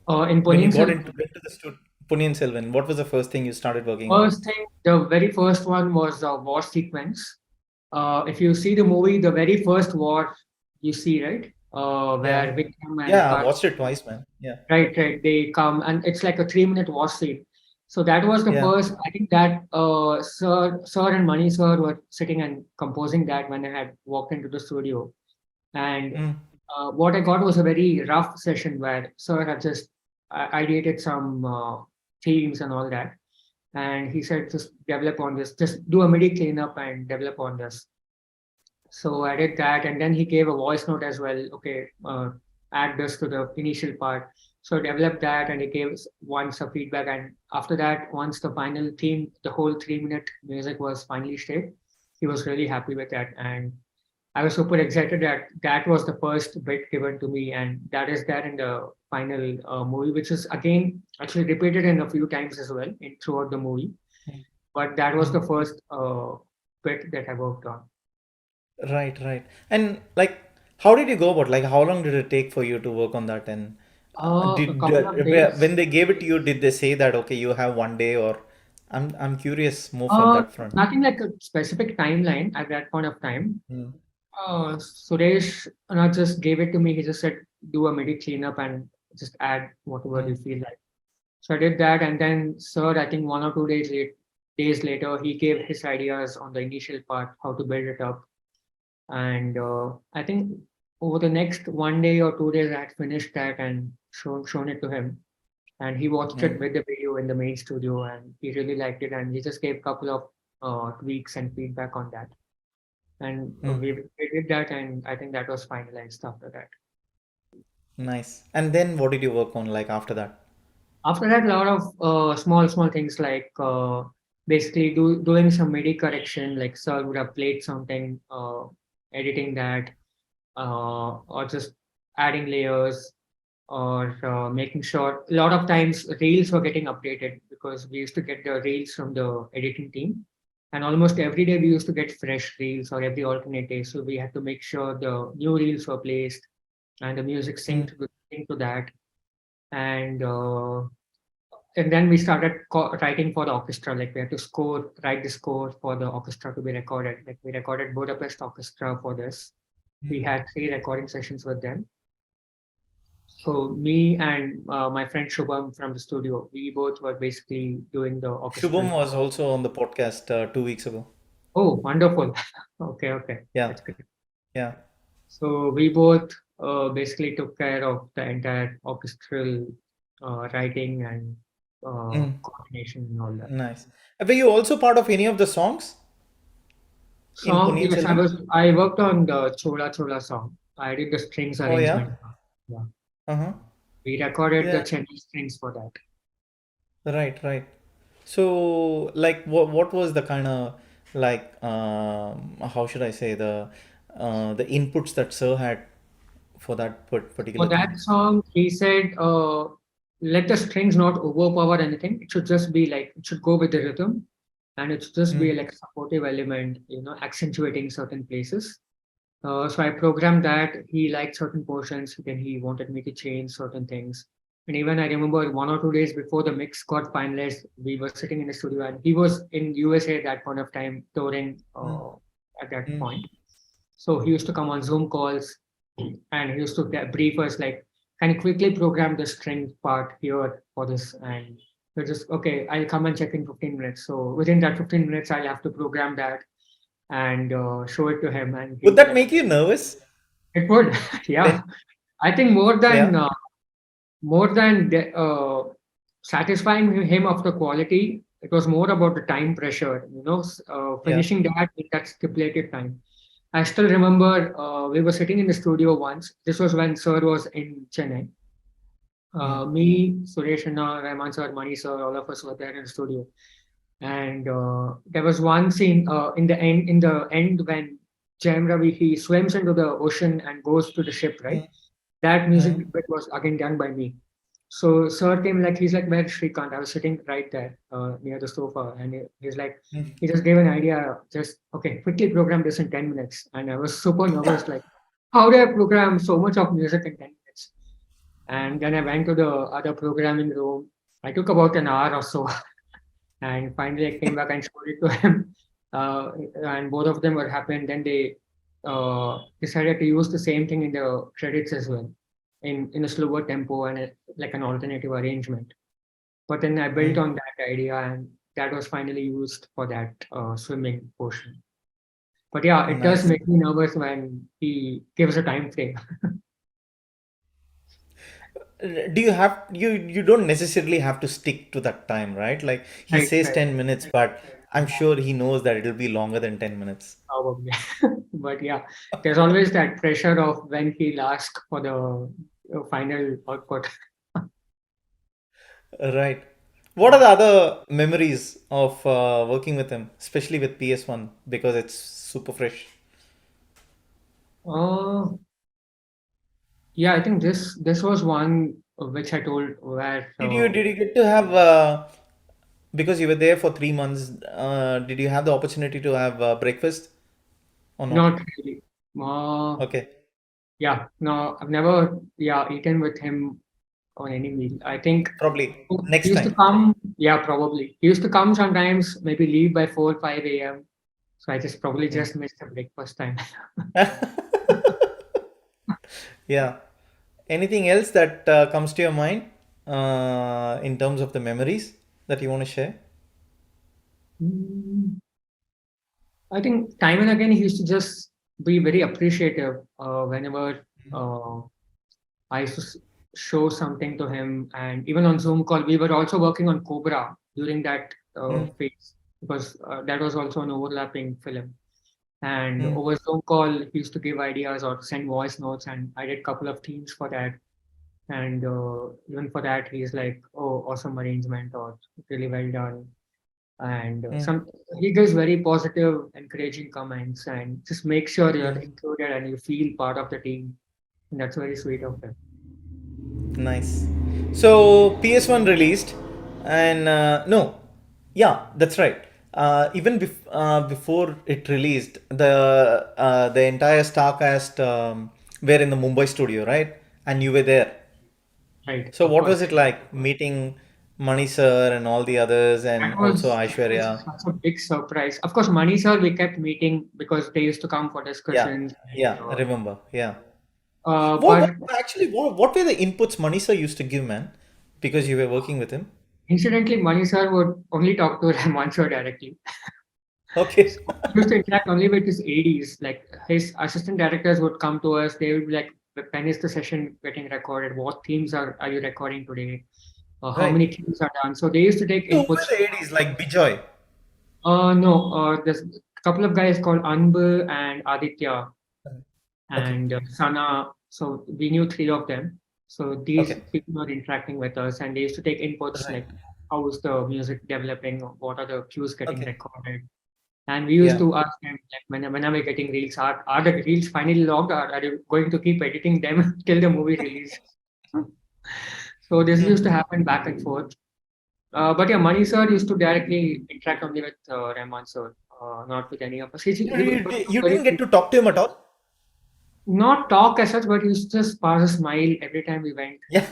In When you Ponniyin got Selvan, into the studio, Punyan Selvan, what was the first thing you started working on? first thing, the very first one was the war sequence. If you see the movie, the very first war you see, right? Where Yeah. Vikram and Yeah, I Karthik, watched it twice, man. Yeah. right, they come and it's like a 3 minute war scene. So that was the Yeah. first, I think that Sir and Mani Sir were sitting and composing that when I had walked into the studio. And Mm, what I got was a very rough session where Sir had just ideated some themes and all that. And he said, just develop on this, just do a MIDI cleanup and develop on this. So I did that, and then he gave a voice note as well. Okay, add this to the initial part. So I developed that, and he gave once a feedback. And after that, once the final theme, the whole 3 minute music was finally saved, he was really happy with that. And I was super excited that that was the first bit given to me, and that is there in the final movie, which is again actually repeated in a few times as well in throughout the movie. mm, But that was the mm. first bit that I worked on. Right, right. And like, how did you go about? Like, how long did it take for you to work on that? And A couple of days. when they gave it to you, did they say that okay, you have one day, or I'm curious more from that front. Nothing like a specific timeline at that point of time. Mm, Suresh not just gave it to me. He just said, "Do a MIDI cleanup and just add whatever you mm, feel like." So I did that, and then Sir, I think 1 or 2 days later, he gave his ideas on the initial part, how to build it up. And I think over the next 1 day or 2 days, I had finished that and shown it to him. And he watched it mm, with the video in the main studio, and he really liked it. And he just gave a couple of tweaks and feedback on that. And mm. we did that, and I think that was finalized after that. Nice. And then what did you work on like after that? After that, a lot of small things like basically doing some MIDI correction, like Sir would have played something, editing that, or just adding layers, or making sure. A lot of times, reels were getting updated because we used to get the reels from the editing team, and almost every day we used to get fresh reels or every alternate day. So we had to make sure the new reels were placed and the music Mm, synced to that. And and then we started writing for the orchestra. Like we had to write the score for the orchestra to be recorded. Like we recorded Budapest Orchestra for this. We mm. had 3 recording sessions with them. So me and my friend Shubham from the studio, we both were basically doing the orchestral Shubham part. was also on the podcast 2 weeks ago. Oh, wonderful. Okay, okay, Yeah, that's good. yeah. So we both basically took care of the entire orchestral writing and Mm, coordination and all that. nice. Were you also part of any of the songs in Song, Punniyin yes, Selvan? I worked on the Chola Chola song. I did the strings Oh yeah. arrangement. Yeah. Uh-huh. We recorded the Yeah. Chennai strings for that. Right, right. So, like, what was the kind of like how should I say the inputs that Sir had for that For particular thing? that song, he said, let the strings not overpower anything. It should just be like, it should go with the rhythm. and it's just be Mm, like a supportive element, accentuating certain places. So I programmed that. He liked certain portions, then he wanted me to change certain things. And even I remember 1 or 2 days before the mix got finalized, we were sitting in the studio, and he was in USA at that point of time, touring mm, at that mm. point. So he used to come on Zoom calls, and he used to brief us like, "Can you quickly program the string part here for this?" And we're just okay. I'll come and check in 15 minutes. So within that 15 minutes, I'll have to program that and show it to him, and Would he'll be that like, make you nervous? "It would, yeah." Then, I think yeah, more than satisfying him of the quality, it was more about the time pressure. yeah. Finishing that in that stipulated time. I still remember we were sitting in the studio once. This was when Sir was in Chennai. Mm, Me, Suresh, and Rahman Sir, Mani Sir, all of us were there in the studio. And there was one scene in the end when Jayam Ravi he swims into the ocean and goes to the ship, right? mm, That music mm, bit was again done by me. So Sir came like he's like, "Where's Srikant?" I was sitting right there near the sofa, and he's like, mm. he just gave an idea, just okay, quickly program this in 10 minutes, and I was super nervous, like, how do I program so much of music in 10 minutes? And then I went to the other programming room. I took about an hour or so, and finally I came back and showed it to him, and both of them were happy. And then they decided to use the same thing in the credits as well, in a slower tempo and like an alternative arrangement. But then I built Mm. on that idea, and that was finally used for that swimming portion. But yeah, it does Nice. make me nervous when he gives a time frame. Do you have you don't necessarily have to stick to that time, right? Like he Right, says right, 10 minutes, but I'm sure he knows that it'll be longer than 10 minutes. probably. But yeah, there's always that pressure of when he'll ask for the final output. Right. What are the other memories of working with him, especially with PS1, because it's super fresh? Oh, yeah, I think this was one which I told where Did you get to have because you were there for 3 months, did you have the opportunity to have breakfast or not? not really. Uh, Okay, yeah, no, I've never eaten with him on any meal. I think probably he next used to time. come. Yeah, probably he used to come sometimes. Maybe leave by 4 5 a.m. So I just probably Hmm. just missed the breakfast time. Yeah. Anything else that comes to your mind in terms of the memories that you want to share? Mm, I think time and again he used to just be very appreciative whenever I used to show something to him. And even on Zoom call, we were also working on Cobra during that Mm, phase because that was also an overlapping film. And mm, over Zoom call, he used to give ideas or send voice notes, and I did a couple of themes for that. And even for that, he's like, "Oh, awesome arrangement," or "Really well done." And mm, some he gives very positive, encouraging comments, and just make sure you're mm. included and you feel part of the team. And that's very sweet of him. Nice. So PS1 released, and no, yeah, that's right. Even before it released, the entire Starcast were in the Mumbai studio, right? And you were there. Right, So of what course. was it like meeting Mani sir and all the others, and That also was Aishwarya? such a big surprise. Of course, Mani sir, we kept meeting because they used to come for Yeah, discussions. yeah, And, I remember. Yeah. but What were the inputs Mani sir used to give, man? Because you were working with him. incidentally, Mani sir would only talk to Rahman sir directly. So Okay. he used to interact only with his ADs. Like his assistant directors would come to us. They would be like, "When is the session getting recorded? What themes are you recording today? How Right. many themes are done?" So they used to take So who were inputs. the ADs like Bijoy? No, there's a couple of guys called Anbu and Aditya Okay. and Sana. So we knew three of them. So these Okay. people were interacting with us, and they used to take inputs Right. like how is the music developing, what are the cues getting Okay. recorded, and we used Yeah. to ask them like when are we getting reels? Are the reels finally logged? Or are you going to keep editing them till the movie release? So this used to Mm. happen back and forth. But yeah, Mani sir used to directly interact only with Rahman sir, not with any of us. You didn't get to talk to him at all? Not talk as such, but he used to just pass a smile every time we went. Yeah.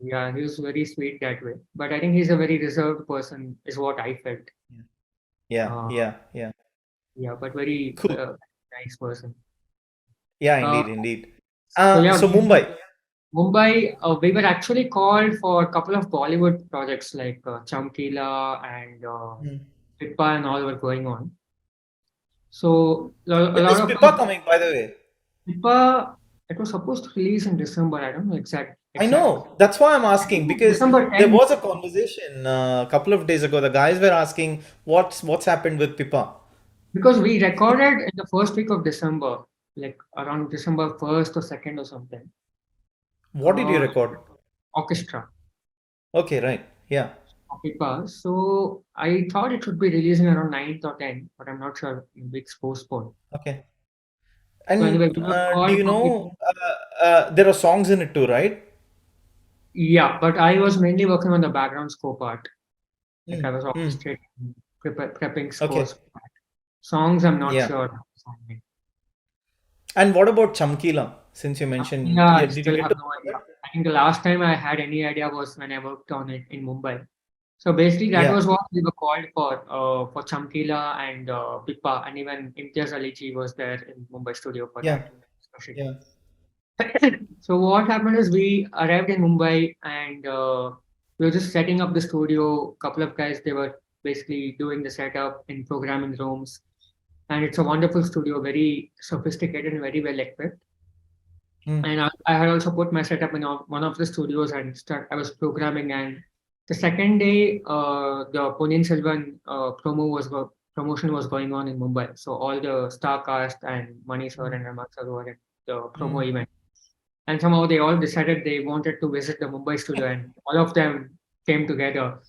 Yeah, he was very sweet that way. But I think he's a very reserved person, is what I felt. Yeah, Uh, yeah, yeah. yeah, but very Cool. nice person. Yeah, Uh, indeed, indeed. so yeah, So Mumbai. Mumbai, we were actually called for a couple of Bollywood projects like Chamkila and Hmm. Pippa and all were going on. So a When lot is of Pippa those coming, by the way? Pippa, it was supposed to release in December. I don't know I exact. know. That's why I'm asking because December there 10th. was a conversation a couple of days ago. The guys were asking what's happened with Pippa. Because we recorded in the first week of December, like around December 1st or 2nd or something. What did you Uh, record? Orchestra, Okay, right. Yeah. Pippa. So I thought it should be releasing around 9th or 10th, but I'm not sure if it's postponed. Okay. So anyway, And we were do called you for Pippa. know there are songs in it too, right? Yeah, but I was mainly working on the background score part. Like I Hmm. was Hmm. orchestrating, prepping scores. Okay. Songs, I'm not Yeah. sure. And what about Chamkila? Since you mentioned, Yeah, yeah, I did you still get have to no idea. I think the last time I had any idea was when I worked on it in Mumbai. So basically, that Yeah. was what we were called for Chamkila and Pippa, and even Imtiaz Ali ji was there in Mumbai studio for Yeah. that discussion. Yeah. So what happened is we arrived in Mumbai and we were just setting up the studio. Couple of guys, they were basically doing the setup in programming rooms, and it's a wonderful studio, very sophisticated and very well equipped. Hmm. And I had also put my setup in one of the studios and I was programming. And the second day, the Ponniyin Selvan promotion was going on in Mumbai. So all the star cast and Mani sir and Rahman sir were at the Hmm. promo event. And somehow they all decided they wanted to visit the Mumbai studio, and all of them came together.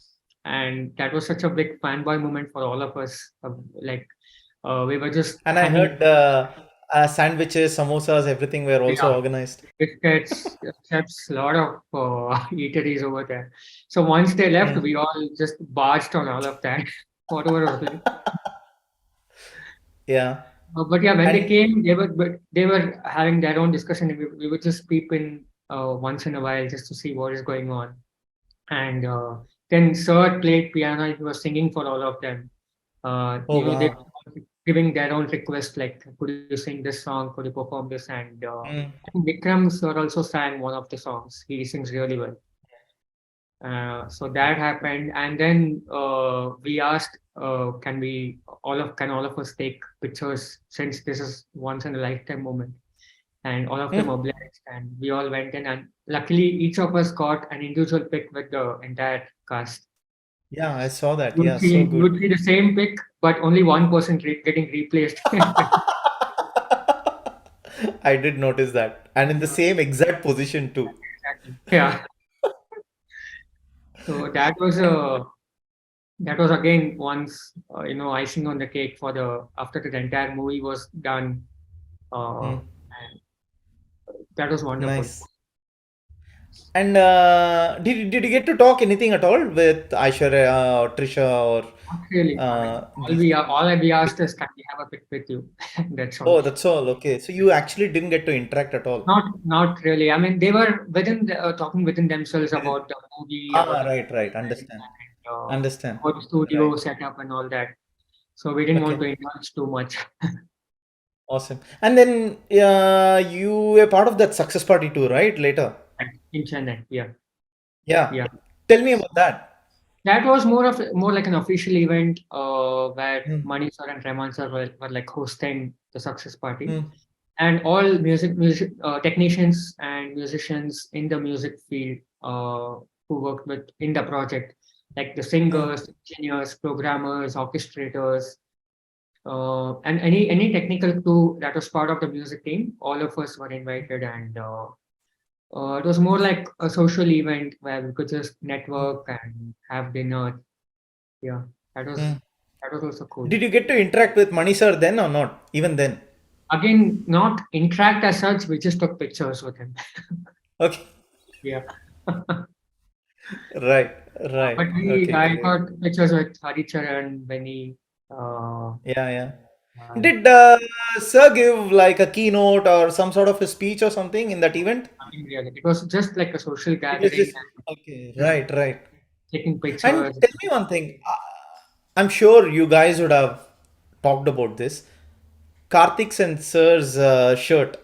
And that was such a big fanboy moment for all of us. We were just And I hanging heard sandwiches, samosas, everything were also yeah, organized. biscuits, chips, a lot of eateries over there. So once they left, Hmm. we all just barged on all of that, whatever was there. Yeah. But yeah, when they And came, they were having their own discussion. We would just peep in once in a while just to see what is going on. And then Sir played piano. He was singing for all of them. oh They wow. were giving their own request, like, could you sing this song? Could you perform this? And Hmm. I think Vikram Sir also sang one of the songs. He sings really well. So that happened, and then we asked, can all of us take pictures since this is once in a lifetime moment? And all of them Hmm. obliged, and we all went in, and luckily each of us got an individual pic with the entire cast. Yeah, I saw that. Yeah, so You good. would see the same pic, but only one person getting replaced. I did notice that. And in the same exact position too. Exactly. Yeah. So And that was again once icing on the cake for the after the entire movie was done. hmm, And that was wonderful. nice. And did you get to talk anything at all with Aishwarya or Trisha or Not really. I mean, these? all we asked is, can we have a pic with you? That's all. Oh, that's all. Okay. So you actually didn't get to interact at all. Not really. I mean, they were talking within themselves Within- about the movie, about the Right, right. content, Understand. and Understand. about the studio Right. setup and all that. So we didn't want to Okay. indulge too much. Awesome. And then you were part of that success party too, right? Later. In Chennai. Yeah, Yeah. yeah. Tell me about that. That was more like an official event where Hmm. Mani sir and Rahman sir were like hosting the success party, Hmm. and all music technicians and musicians in the music field who worked with in the project, like the Hmm. singers, engineers, programmers, orchestrators, and any technical crew that was part of the music team. All of us were invited, and it was more like a social event where we could just Hmm. network and have dinner. Yeah, that was Hmm. that was also cool. Did you get to interact with Mani sir then or not? Even then? Again, not interact as such. We just took pictures with him. Okay. Yeah. Right. Right. But Okay, I great. got pictures with Haricharan, Benny. Yeah, yeah. And Did Sir give like a keynote or some sort of a speech or something in that event? nothing really. It was just like a social It was gathering just okay, and right, right. taking And pictures. tell me one thing. I'm sure you guys would have talked about this. Karthik's and Sir's shirt.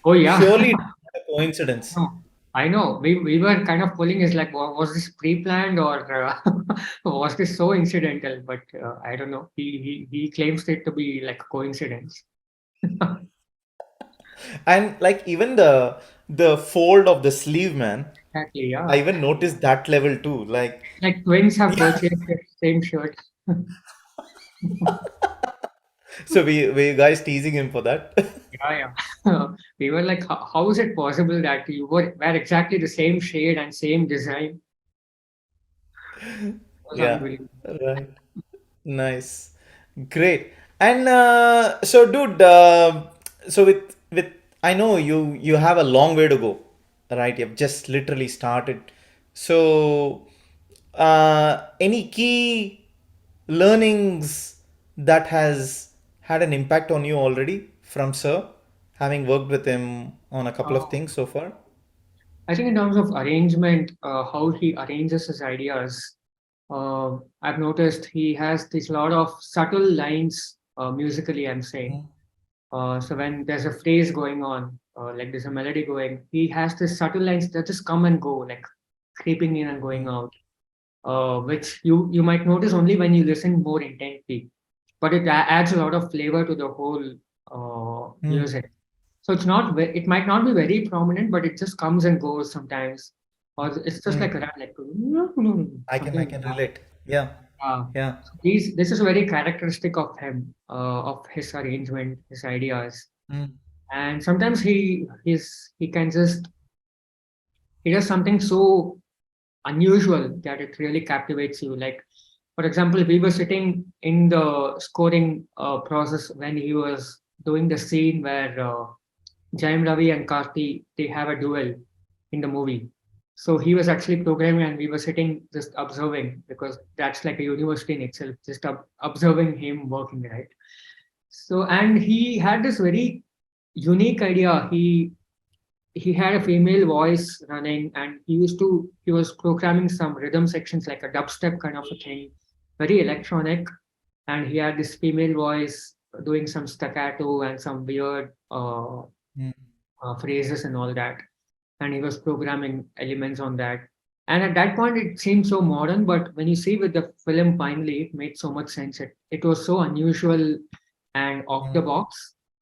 Oh yeah. Surely it's not a coincidence. No, I know. We were kind of pulling is like, was this pre-planned or was this so incidental? But I don't know. He claims it to be like a coincidence. And like even the fold of the sleeve, man. Exactly. Yeah. I even noticed that level too. Like, Like twins have purchased the same shirt. so we you guys teasing him for that. Yeah, yeah. We were like, how is it possible that you were exactly the same shade and same design? It was Yeah, unbelievable. right. Nice. Great. And so dude, so with I know you have a long way to go, right? You've just literally started. So any key learnings that has had an impact on you already from Sir, having worked with him on a couple of Uh, things so far? I think in terms of arrangement, how he arranges his ideas, I've noticed he has this lot of subtle lines musically, I'm saying. So when there's a phrase going on, like there's a melody going, he has this subtle lines that just come and go, like creeping in and going out, which you might notice only when you listen more intently. But it adds a lot of flavor to the whole Hmm. music. So it's not it might not be very prominent, but it just comes and goes sometimes, or it's just like a rap, like I something like can that. relate. Yeah. Yeah. So this is very characteristic of him, of his arrangement, his ideas, Mm. and sometimes he can just he does something so unusual that it really captivates you. Like, for example, we were sitting in the scoring process when he was doing the scene where Jayam Ravi and Karthi they have a duel in the movie. So he was actually programming, and we were sitting just observing because that's like a university in itself, just observing him working, right? So, and he had this very unique idea. He had a female voice running, and he was programming some rhythm sections like a dubstep kind of a thing, very electronic. And he had this female voice doing some staccato and some weird Mm. phrases and all that. And he was programming elements on that. And at that point, it seemed so modern, but when you see with the film, finally, it made so much sense. It was so unusual and Mm.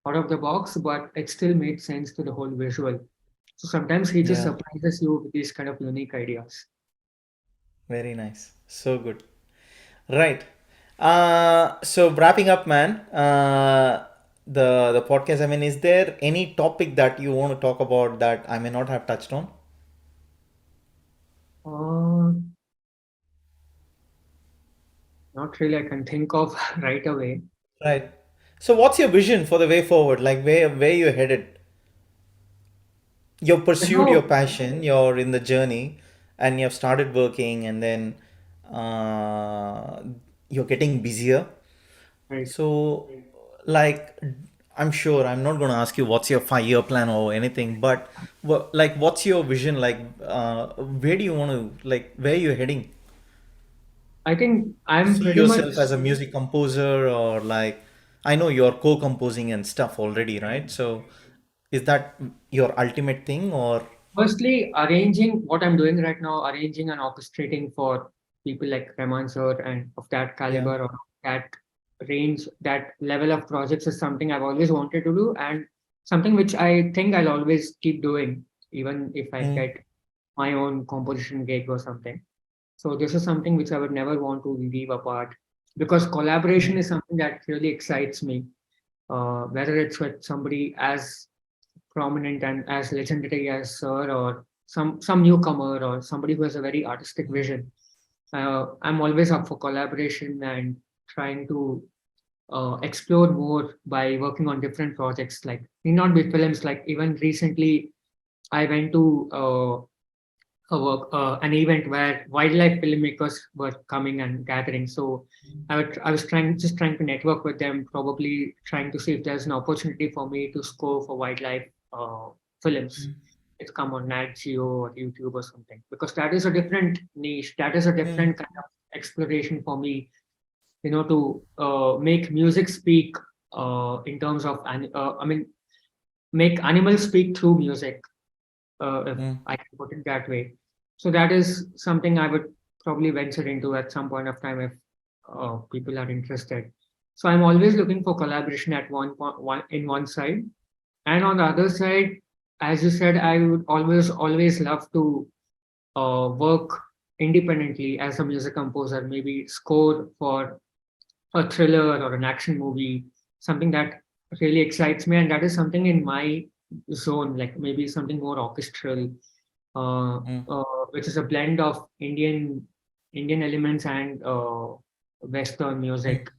out of the box, but it still made sense to the whole visual. So sometimes he just Yeah. surprises you with these kind of unique ideas. Very nice. So good. Right. So wrapping up, man. The podcast. I mean, is there any topic that you want to talk about that I may not have touched on? Uh, Not really, I can think of right away. Right. So what's your vision for the way forward? Like where you're headed? You've There's pursued your no, passion. You're in the journey, and you've started working, and then uh, you're getting busier. right. So, like, I'm sure I'm not going to ask you what's your 5 year plan or anything, but like, what's your vision? Like, where do you want to, like, where you're heading? I think You I'm see pretty much yourself as a music composer, or like, I know you're co-composing and stuff already, right? So, is that your ultimate thing, or firstly arranging what I'm doing right now, arranging and orchestrating for people like Rahman Sir and of that yeah? caliber or that range, that level of projects is something I've always wanted to do and something which I think I'll always keep doing, even if I Mm, get my own composition gig or something. So this is something which I would never want to leave apart because collaboration mm, is something that really excites me. Whether it's with somebody as prominent and as legendary as Sir or some newcomer or somebody who has a very artistic vision. I'm always up for collaboration and trying to explore more by working on different projects. Like need not be films. Like even recently, I went to an event where wildlife filmmakers were coming and gathering. So I was trying to network with them, probably trying to see if there's an opportunity for me to score for wildlife films. It's come on Nat Geo or YouTube or something, because that is a different niche. That is a different kind of exploration for me. To make music speak in terms of, I mean, make animals speak through music, if Mm. I can put it that way. So that is something I would probably venture into at some point of time if people are interested. So I'm always looking for collaboration at one side, and on the other side, as you said, I would always love to work independently as a music composer, maybe score for a thriller or an action movie, something that really excites me, and that is something in my zone, like maybe something more orchestral, uh, Mm. which is a blend of Indian elements and Western music.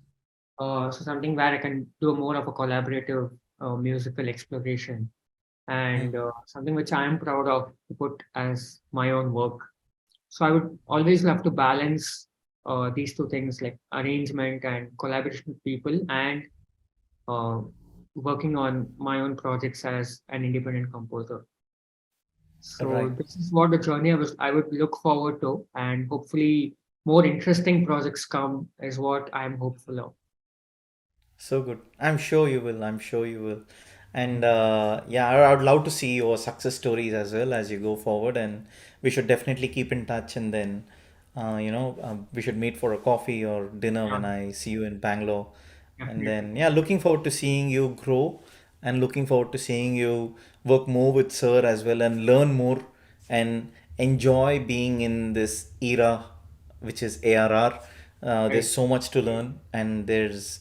So something where I can do more of a collaborative musical exploration, and something which I am proud of to put as my own work. So I would always love to balance these two things, like arrangement and collaboration with people, and uh, working on my own projects as an independent composer. Right. So this is what the journey I would look forward to, and hopefully more interesting projects come is what I'm hopeful of. So good. I'm sure you will. I'm sure you will. And yeah, I would love to see your success stories as well as you go forward. And we should definitely keep in touch. And then, we should meet for a coffee or dinner Yeah, when I see you in Bangalore. And definitely. then, yeah, looking forward to seeing you grow and looking forward to seeing you work more with Sir as well and learn more and enjoy being in this era, which is ARR. There's Right, so much to learn, and there's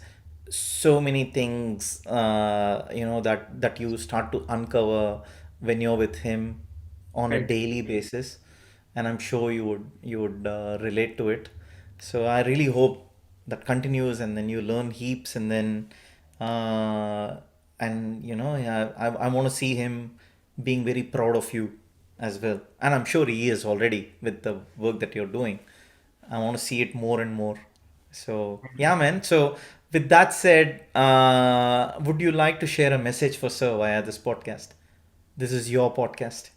so many things that you start to uncover when you're with him on a right. daily basis, and I'm sure you would relate to it. So I really hope that continues, and then you learn heaps, and then yeah, I want to see him being very proud of you as well, and I'm sure he is already with the work that you're doing. I want to see it more and more. So yeah, man. So with that said, would you like to share a message for Sir via this podcast? This is your podcast.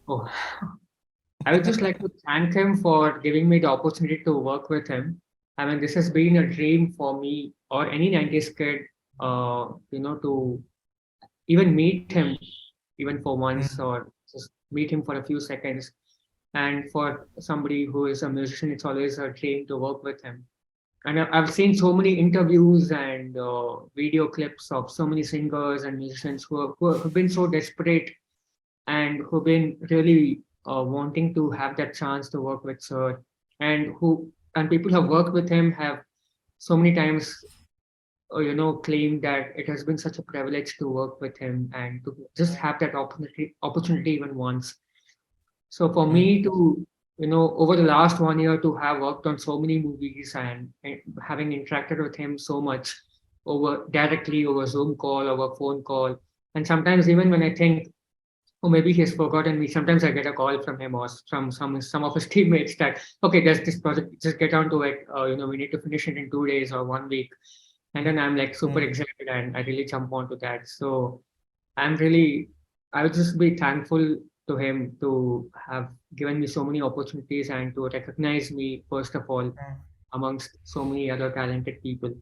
Oh, I would just like to thank him for giving me the opportunity to work with him. I mean, this has been a dream for me or any 90s kid, to even meet him, even for once, Mm. or just meet him for a few seconds. And for somebody who is a musician, it's always a dream to work with him. And I've seen so many interviews and video clips of so many singers and musicians who have been so desperate and who've been really wanting to have that chance to work with Sir, and people who have worked with him have so many times claimed that it has been such a privilege to work with him and to just have that opportunity even once. So for Mm. me to, over the last 1 year to have worked on so many movies and having interacted with him so much over directly over Zoom call, over phone call, and sometimes even when I think, oh, maybe he has forgotten me, sometimes I get a call from him or from some of his teammates that, okay, there's this project, just get on to it. We need to finish it in 2 days or 1 week. And then I'm like super Mm. excited and I really jump onto that. So I'm really, I would just be thankful to him to have given me so many opportunities and to recognize me, first of all, amongst so many other talented people,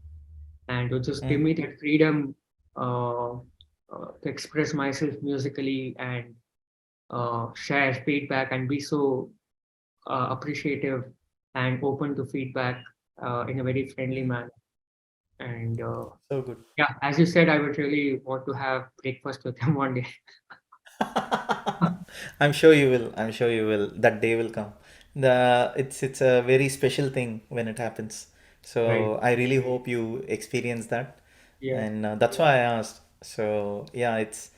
and to just give Mm. me that freedom to express myself musically and share feedback and be so appreciative and open to feedback in a very friendly Mm. manner. And So good. yeah, as you said, I would really want to have breakfast with him one day. I'm sure you will. I'm sure you will. That day will come. It's a very special thing when it happens. Right. So I really hope you experience that, Yeah. and that's why I asked. So yeah, it's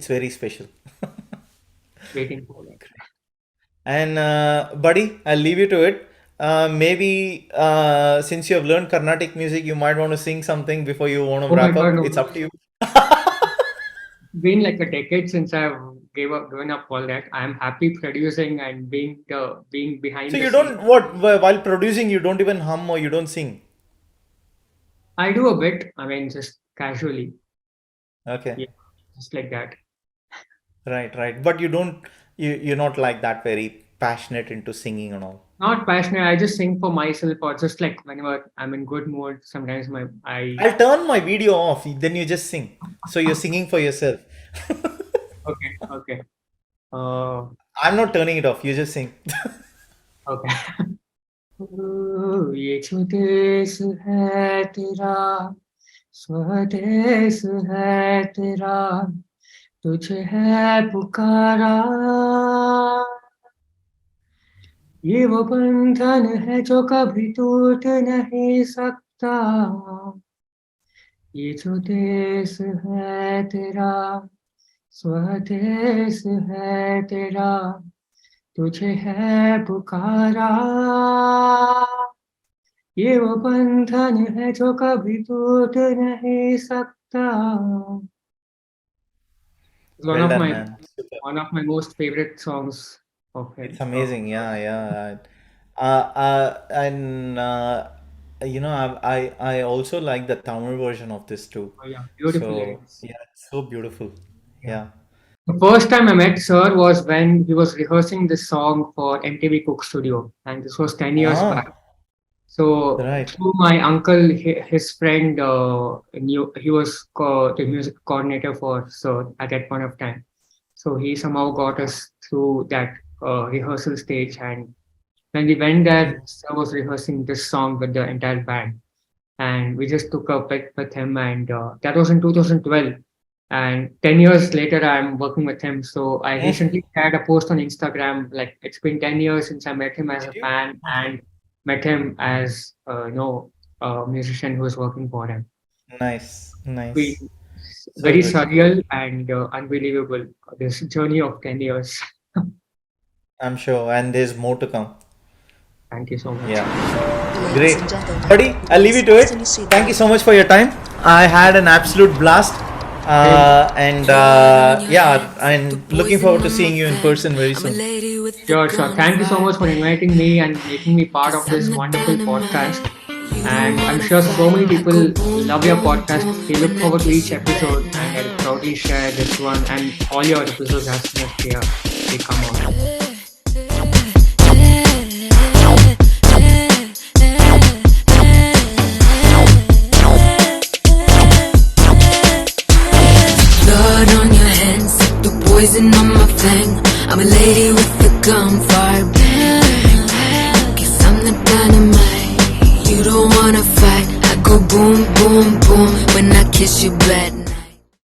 very special. Waiting for that. And buddy, I'll leave you to it. Maybe since you have learned Carnatic music, you might want to sing something before you want to Oh my wrap God, up. no. It's up to you. been like a decade since I've given up all that. I'm happy producing and being behind So the you scene. don't what while producing you don't even hum or you don't sing. I do a bit. I mean, just casually, Okay. yeah, just like that. Right, right. But you don't you're not like that very passionate into singing and all. Not passionate. I just sing for myself, or just like whenever I'm in good mood. Sometimes my I I'll turn my video off, then you just sing. So you're singing for yourself. okay, okay, uh, I'm not turning it off, you just sing. okay. ये जो देश है तेरा स्वदेश है तेरा तुझे है पुकारा ये वो बंधन है जो कभी टूट नहीं सकता ये जो देश है तेरा स्वदेश है तेरा तुझे है पुकारा ये वो बंधन है जो कभी टूट नहीं सकता Well done, man. Super. one of my most favorite songs of him. It's amazing. Yeah, yeah. And I also like the Tamil version of this too. Oh, yeah, beautiful So lyrics. yeah, it's so beautiful. Yeah. Yeah. The first time I met Sir was when he was rehearsing this song for MTV Cook Studio, and this was 10 years back. Ah, So right. through my uncle, his friend knew he was the music coordinator for Sir at that point of time. So he somehow got us through that rehearsal stage, and when we went there, Sir was rehearsing this song with the entire band, and we just took a pic with him, and that was in 2012. And 10 years later, I'm working with him. So I Hmm. recently had a post on Instagram, like it's been 10 years since I met him as a Did you? fan and met him as, a musician who was working for him. Nice, We nice. So very good. surreal and unbelievable, this journey of 10 years. I'm sure, and there's more to come. Thank you so much. Yeah. Ladies Great. and gentlemen, Buddy, I'll leave please you to it. fasten your Thank you seatbelt. so much for your time. I had an absolute blast. And yeah, I'm looking forward to seeing you in person very I'm a soon. lady with the Sure, sure. Thank you so much for inviting me and making me part of this I'm the wonderful podcast. dynamite. You don't And I'm wanna sure so many fight. I people go boom, love your boom, podcast. boom They look when I forward to kiss each you episode, back. and I'll proudly share this one and all your episodes as soon as they come out. Blood on your hands, the poison on my fang. I'm a lady with the gunfire. Bang, bang. Guess I'm the dynamite. You don't wanna fight. I go boom, boom, boom when I kiss you back.